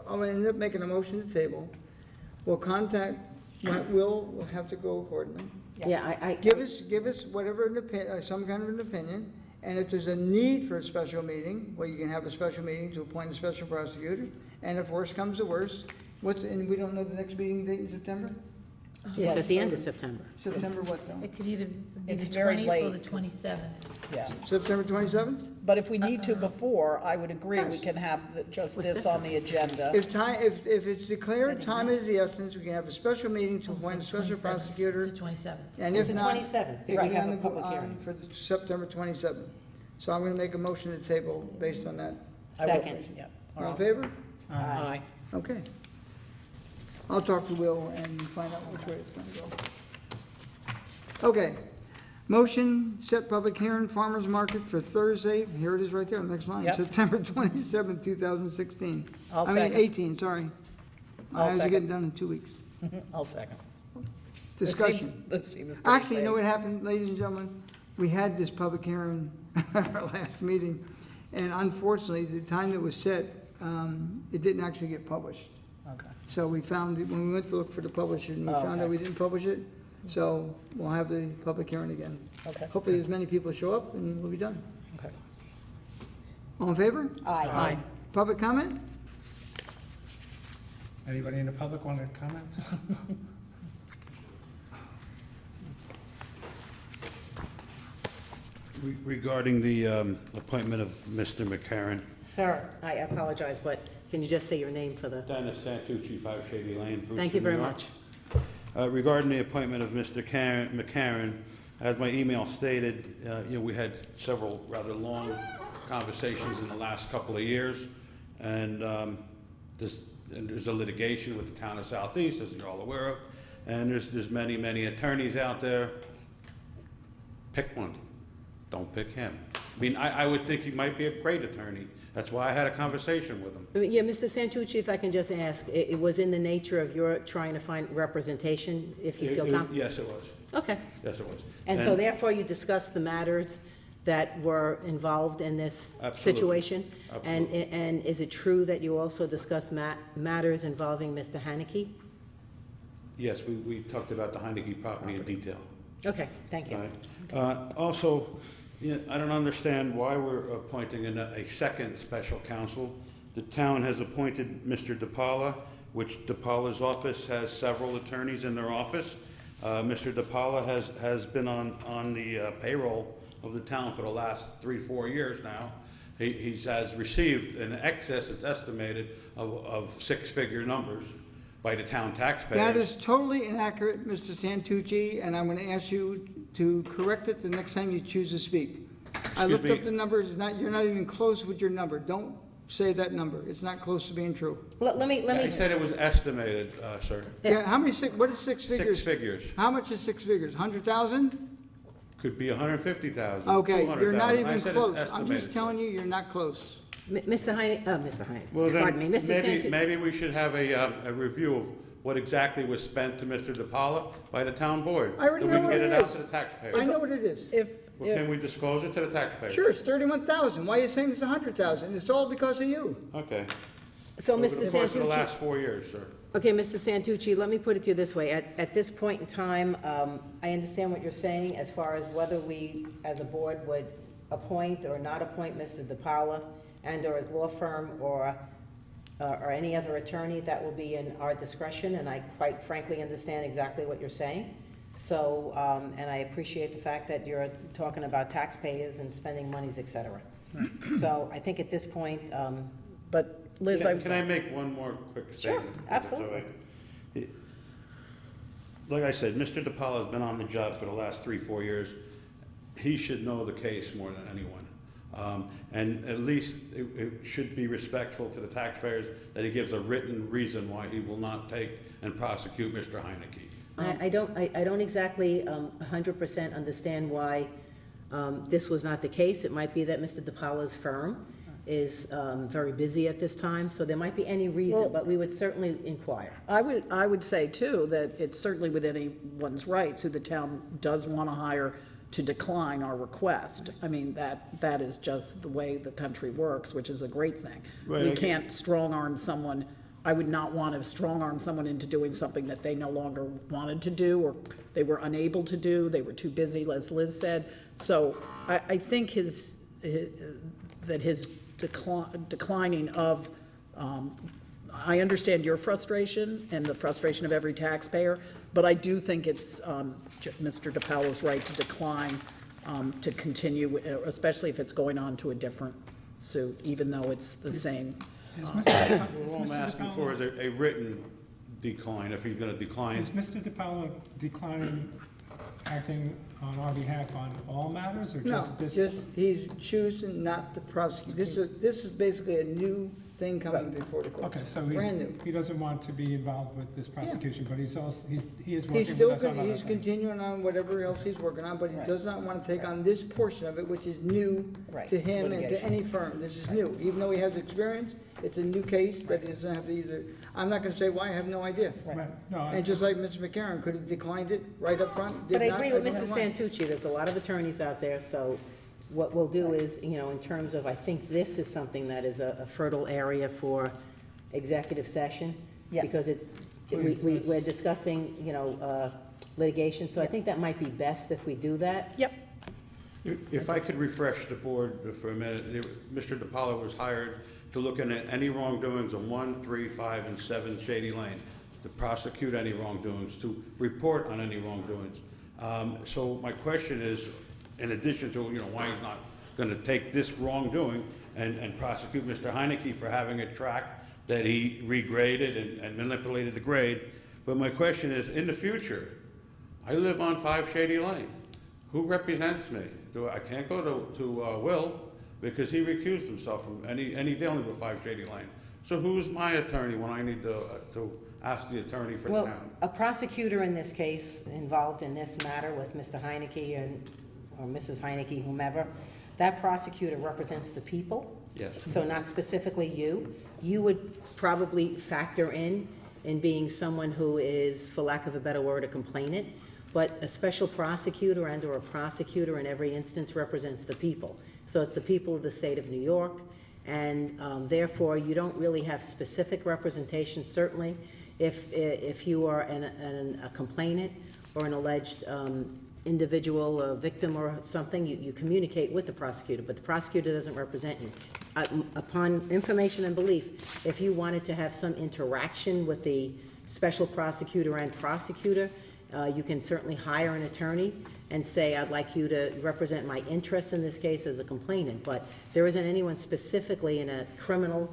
I'm gonna end up making a motion to table. We'll contact, we'll have to go accordingly. Yeah, I. Give us whatever, some kind of an opinion, and if there's a need for a special meeting, well, you can have a special meeting to appoint a special prosecutor, and if worse comes to worse, and we don't know the next meeting date in September? It's at the end of September. September what, though? It could either be It's the very 20th or late. the 27th. Yeah. September 27th? But if we need to before, I would agree, we can have just this on the agenda. If time, if it's declared time is the essence, we can have a special meeting to appoint a special prosecutor, It's the 27th. and It's if the not. 27th. it We can have be a on public the- hearing. For September 27th. So I'm gonna make a motion to table based on that. I will- Second. Yeah. All in favor? Aye. Okay. I'll talk to Will and find out which way it's gonna go. Okay. Motion, set public hearing, farmer's market for Thursday, here it is right there, next line, Yep. September 27, 2016. I'll I mean, second. 18, sorry. My I'll eyes are second. getting done in 2 weeks. I'll second. Discussion. Let's see this. Actually, you know what happened, ladies and gentlemen? We had this public hearing at our last meeting, and unfortunately, the time that was set, it didn't actually get published. Okay. So we found, when we went to look for the publisher, and we found out we didn't publish it, so we'll have the public hearing again. Okay. Hopefully, as many people show up, and we'll be done. Okay. All in favor? Aye. Public comment? Anybody in the public want to comment? Regarding the appointment of Mr. McCarron. Sir, I apologize, but can you just say your name for the, Dennis Santucci, 5 Shady Lane, Brewster, thank you very New York. much. Regarding the appointment of Mr. McCarron, as my email stated, we had several rather long conversations in the last couple of years, and there's a litigation with the town of Southeast, as you're all aware of, and there's many attorneys out there. Pick one. Don't pick him. I mean, I would think he might be a great attorney. That's why I had a conversation with him. Yeah, Mr. Santucci, if I can just ask, it was in the nature of your trying to find representation, if you feel comfortable? Yes, it was. Okay. Yes, it was. And so therefore, you discussed the matters that were involved in this Absolutely. situation? Absolutely. And is it true that you also discussed matters involving Mr. Haneke? Yes, we talked about the Heineke property in detail. Okay, thank you. Right. Also, I don't understand why we're appointing a second special counsel. The town has appointed Mr. DePaula, which DePaula's office has several attorneys in their office. Mr. DePaula has been on the payroll of the town for the last 3-4 years now. He has received an excess, it's estimated, of 6-figure numbers by the town taxpayers. That is totally inaccurate, Mr. Santucci, and I'm gonna ask you to correct it the next time you choose to speak. I Excuse looked me. up the numbers, you're not even close with your number. Don't say that number. It's not close to being true. Let me, I said it was estimated, sir. Yeah, how many, what is 6 figures? 6 figures. How much is 6 figures? 100,000? Could be 150,000, Okay, 200,000. you're not I even said it's close. I'm estimated, just telling sir. you, you're not close. Mr. Haneke, Well, pardon me, then, Mr. maybe, Santucci. maybe we should have a review of what exactly was spent to Mr. DePaula by the town board. I already so know we what can it get it out is. to the taxpayers. I know what it is. Well, can we disclose it to the taxpayers? Sure, it's 31,000. Why are you saying it's 100,000? It's all because of you. Okay. So, Over Mr. the course of the Santucci, last 4 years, sir. okay, Mr. Santucci, let me put it to you this way. At this point in time, I understand what you're saying as far as whether we, as a board, would appoint or not appoint Mr. DePaula and/or his law firm or any other attorney. That will be in our discretion, and I quite frankly understand exactly what you're saying. So, and I appreciate the fact that you're talking about taxpayers and spending monies, et cetera. So I think at this point, But Liz, Can I make one more quick Sure, statement? if it's absolutely. all right? Like I said, Mr. DePaula's been on the job for the last 3-4 years. He should know the case more than anyone. And at least it should be respectful to the taxpayers that he gives a written reason why he will not take and prosecute Mr. Heineke. I don't exactly 100% understand why this was not the case. It might be that Mr. DePaula's firm is very busy at this time, so there might be any reason, Well- but we would certainly inquire. I would say too, that it's certainly within anyone's rights who the town does want to hire to decline our request. I mean, that is just the way the country works, which is a great thing. Right, We I- can't strong-arm someone. I would not want to strong-arm someone into doing something that they no longer wanted to do, or they were unable to do, they were too busy, as Liz said. So I think his declining of, I understand your frustration and the frustration of every taxpayer, but I do think it's Mr. DePaula's right to decline to continue, especially if it's going on to a different suit, even though it's the same. Is Mr. All I'm asking for is a written decline, if he's going to decline. Is Mr. DePaula declining acting on our behalf on all matters, or No, just this? just, he's choosing not to prosecute. This is basically a new thing coming before the court. Okay, so Brand new. he doesn't want to be involved with this prosecution, but he's also, he is He's working still, with us on other he's things. continuing on whatever else he's working on, but he Right. does not want to take on this portion of it, which is new Right, to him and to litigation. any firm. This is new. Even though he has experience, it's a new case that he doesn't have to either, I'm not gonna say why, I have no idea. Right, no, And just like Mr. McCarron could have declined it right up front, did But I not, agree with don't Mrs. know why. Santucci, there's a lot of attorneys out there, so what we'll do is, you know, in terms of, I think this is something that is a fertile area for executive session. Yes. Because it's, Please, we're discussing, you know, litigation, so I think that might be best if we do that. Yep, If I could refresh the board for a minute, Mr. DiPaolo was hired to look into any wrongdoings on 1, 3, 5, and 7 Shady Lane, to prosecute any wrongdoings, to report on any wrongdoings. So my question is, in addition to, you know, why he's not going to take this wrongdoing and prosecute Mr. Heineke for having a track that he regraded and manipulated the grade, but my question is, in the future, I live on 5 Shady Lane. Who represents me? I can't go to Will because he recused himself from any dealing with 5 Shady Lane. So who's my attorney when I need to ask the attorney for the Well, town? a prosecutor in this case, involved in this matter with Mr. Heineke or Mrs. Heineke, whomever, that prosecutor represents the people. Yes. So not specifically you. You would probably factor in being someone who is, for lack of a better word, a complainant. But a special prosecutor and/or a prosecutor in every instance represents the people. So it's the people of the state of New York, and therefore, you don't really have specific representation. Certainly, if you are a complainant or an alleged individual, a victim or something, you communicate with the prosecutor, but the prosecutor doesn't represent you. Upon information and belief, if you wanted to have some interaction with the special prosecutor and prosecutor, you can certainly hire an attorney and say, I'd like you to represent my interests in this case as a complainant, but there isn't anyone specifically in a criminal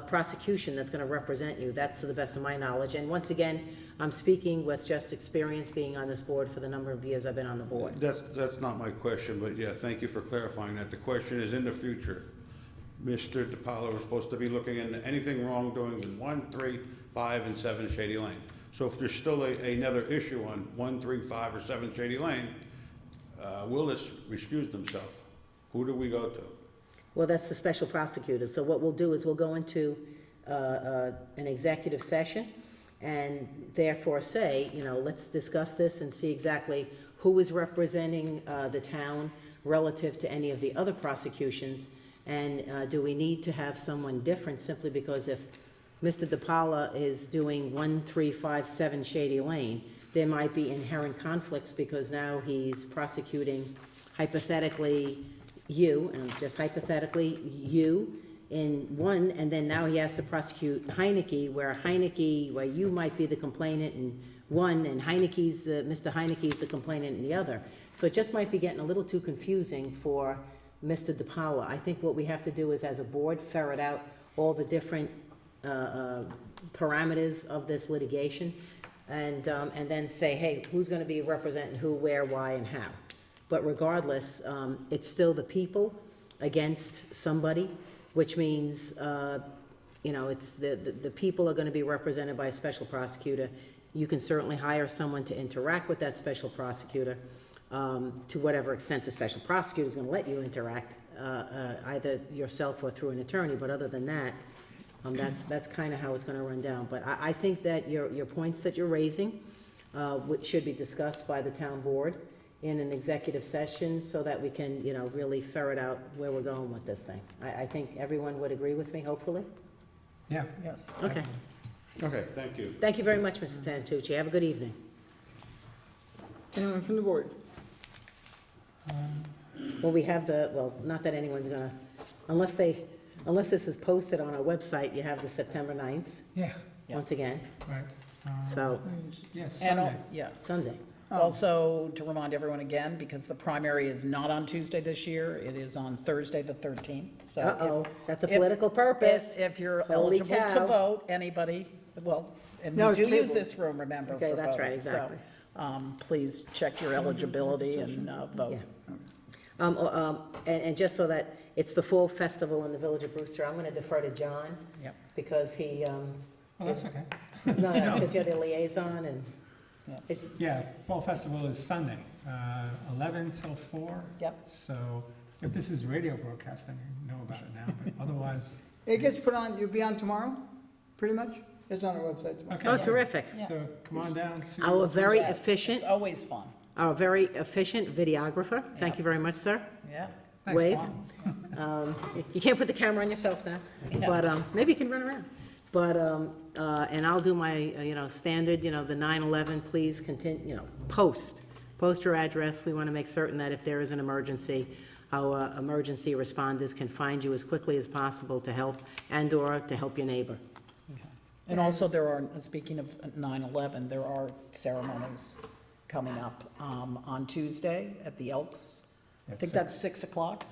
prosecution that's going to represent you. That's to the best of my knowledge. And once again, I'm speaking with just experience being on this board for the number of years I've been on the board. That's not my question, but yeah, thank you for clarifying that. The question is, in the future, Mr. DiPaolo is supposed to be looking into anything wrongdoings in 1, 3, 5, and 7 Shady Lane. So if there's still another issue on 1, 3, 5, or 7 Shady Lane, Willis recused himself. Who do we go to? Well, that's the special prosecutor. So what we'll do is we'll go into an executive session and therefore say, you know, let's discuss this and see exactly who is representing the town relative to any of the other prosecutions. And do we need to have someone different simply because if Mr. DiPaolo is doing 1, 3, 5, 7 Shady Lane, there might be inherent conflicts because now he's prosecuting hypothetically you, and just hypothetically you, in one, and then now he has to prosecute Heineke, where you might be the complainant in one, and Mr. Heineke's the complainant in the other. So it just might be getting a little too confusing for Mr. DiPaolo. I think what we have to do is, as a board, ferret out all the different parameters of this litigation, and then say, hey, who's gonna be representing who, where, why, and how? But regardless, it's still the people against somebody, which means, you know, it's the people are gonna be represented by a special prosecutor. You can certainly hire someone to interact with that special prosecutor, to whatever extent the special prosecutor is gonna let you interact, either yourself or through an attorney, but other than that, that's kind of how it's gonna run down. But I think that your points that you're raising, which should be discussed by the town board in an executive session so that we can, you know, really ferret out where we're going with this thing. I think everyone would agree with me, hopefully. Yeah. yes. Okay. Okay, thank you. Thank you very much, Mrs. Santucci. Have a good evening. Anyone from the board? Well, we have not that anyone's gonna, unless this is posted on our website, you have the September 9th, Yeah, once again, right. so, Yes, And, Sunday. yeah, Sunday. also to remind everyone again, because the primary is not on Tuesday this year, it is on Thursday, the 13th, so. if- Uh-oh, that's a if- political purpose. If you're Holy eligible to cow. vote, anybody, well, and No, we do use table. this room, remember, for Okay, that's voting. right, So, exactly. please check your eligibility and vote. And just so that it's the full festival in the Village of Brewster, I'm going to defer to John. Yep. Because he, Oh, that's okay. no, because you're the liaison and. Yep. it- Yeah, Fall Festival is Sunday, 11 till 4. Yep. So if this is radio broadcasting, you know about it now, but otherwise, It gets put on, you'll be on tomorrow, pretty much? It's on our website tomorrow. okay. Oh, terrific. Yeah. So come on down to. Our very Yes, efficient, It's always fun, our very efficient videographer. Thank you very much, sir. yeah. Thanks, Wave. Paul. You can't put the camera on yourself now, but maybe you can run around. But, and I'll do my, standard, the 9/11, please continue, post your address. We want to make certain that if there is an emergency, our emergency responders can find you as quickly as possible to help and/or to help your neighbor. And also there are, speaking of 9/11, there are ceremonies coming up on Tuesday at the Elks. I think that's 6 o'clock.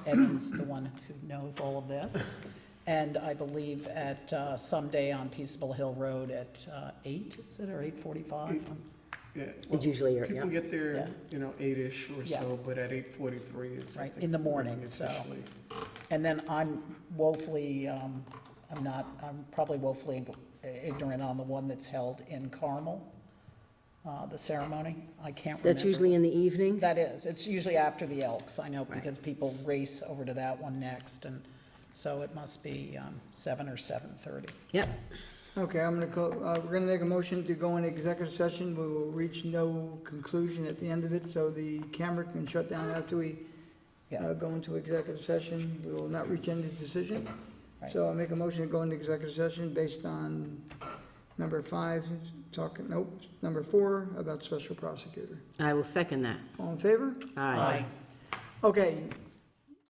Evan's the one who knows all of this. And I believe at someday on Peaceable Hill Road at 8, is it, or 8:45? Yeah, It's usually, yeah. people get there, Yeah. 8-ish or Yeah. so, but at 8:43 is. I Right, think, in the when morning, it's so. officially- And then I'm woefully, I'm probably woefully ignorant on the one that's held in Carmel, the ceremony. I can't remember. That's usually in the evening. That is, it's usually after the Elks, I know, because people race over to that one next, and so it must be 7 or 7:30. Yep. Okay, we're gonna make a motion to go into executive session. We will reach no conclusion at the end of it, so the camera can shut down after we Yeah. go into executive session. We will not reach any decision. Right. So I'll make a motion to go into executive session based on number 5, number 4, about special prosecutor. I will second that. All in favor? Aye. Okay,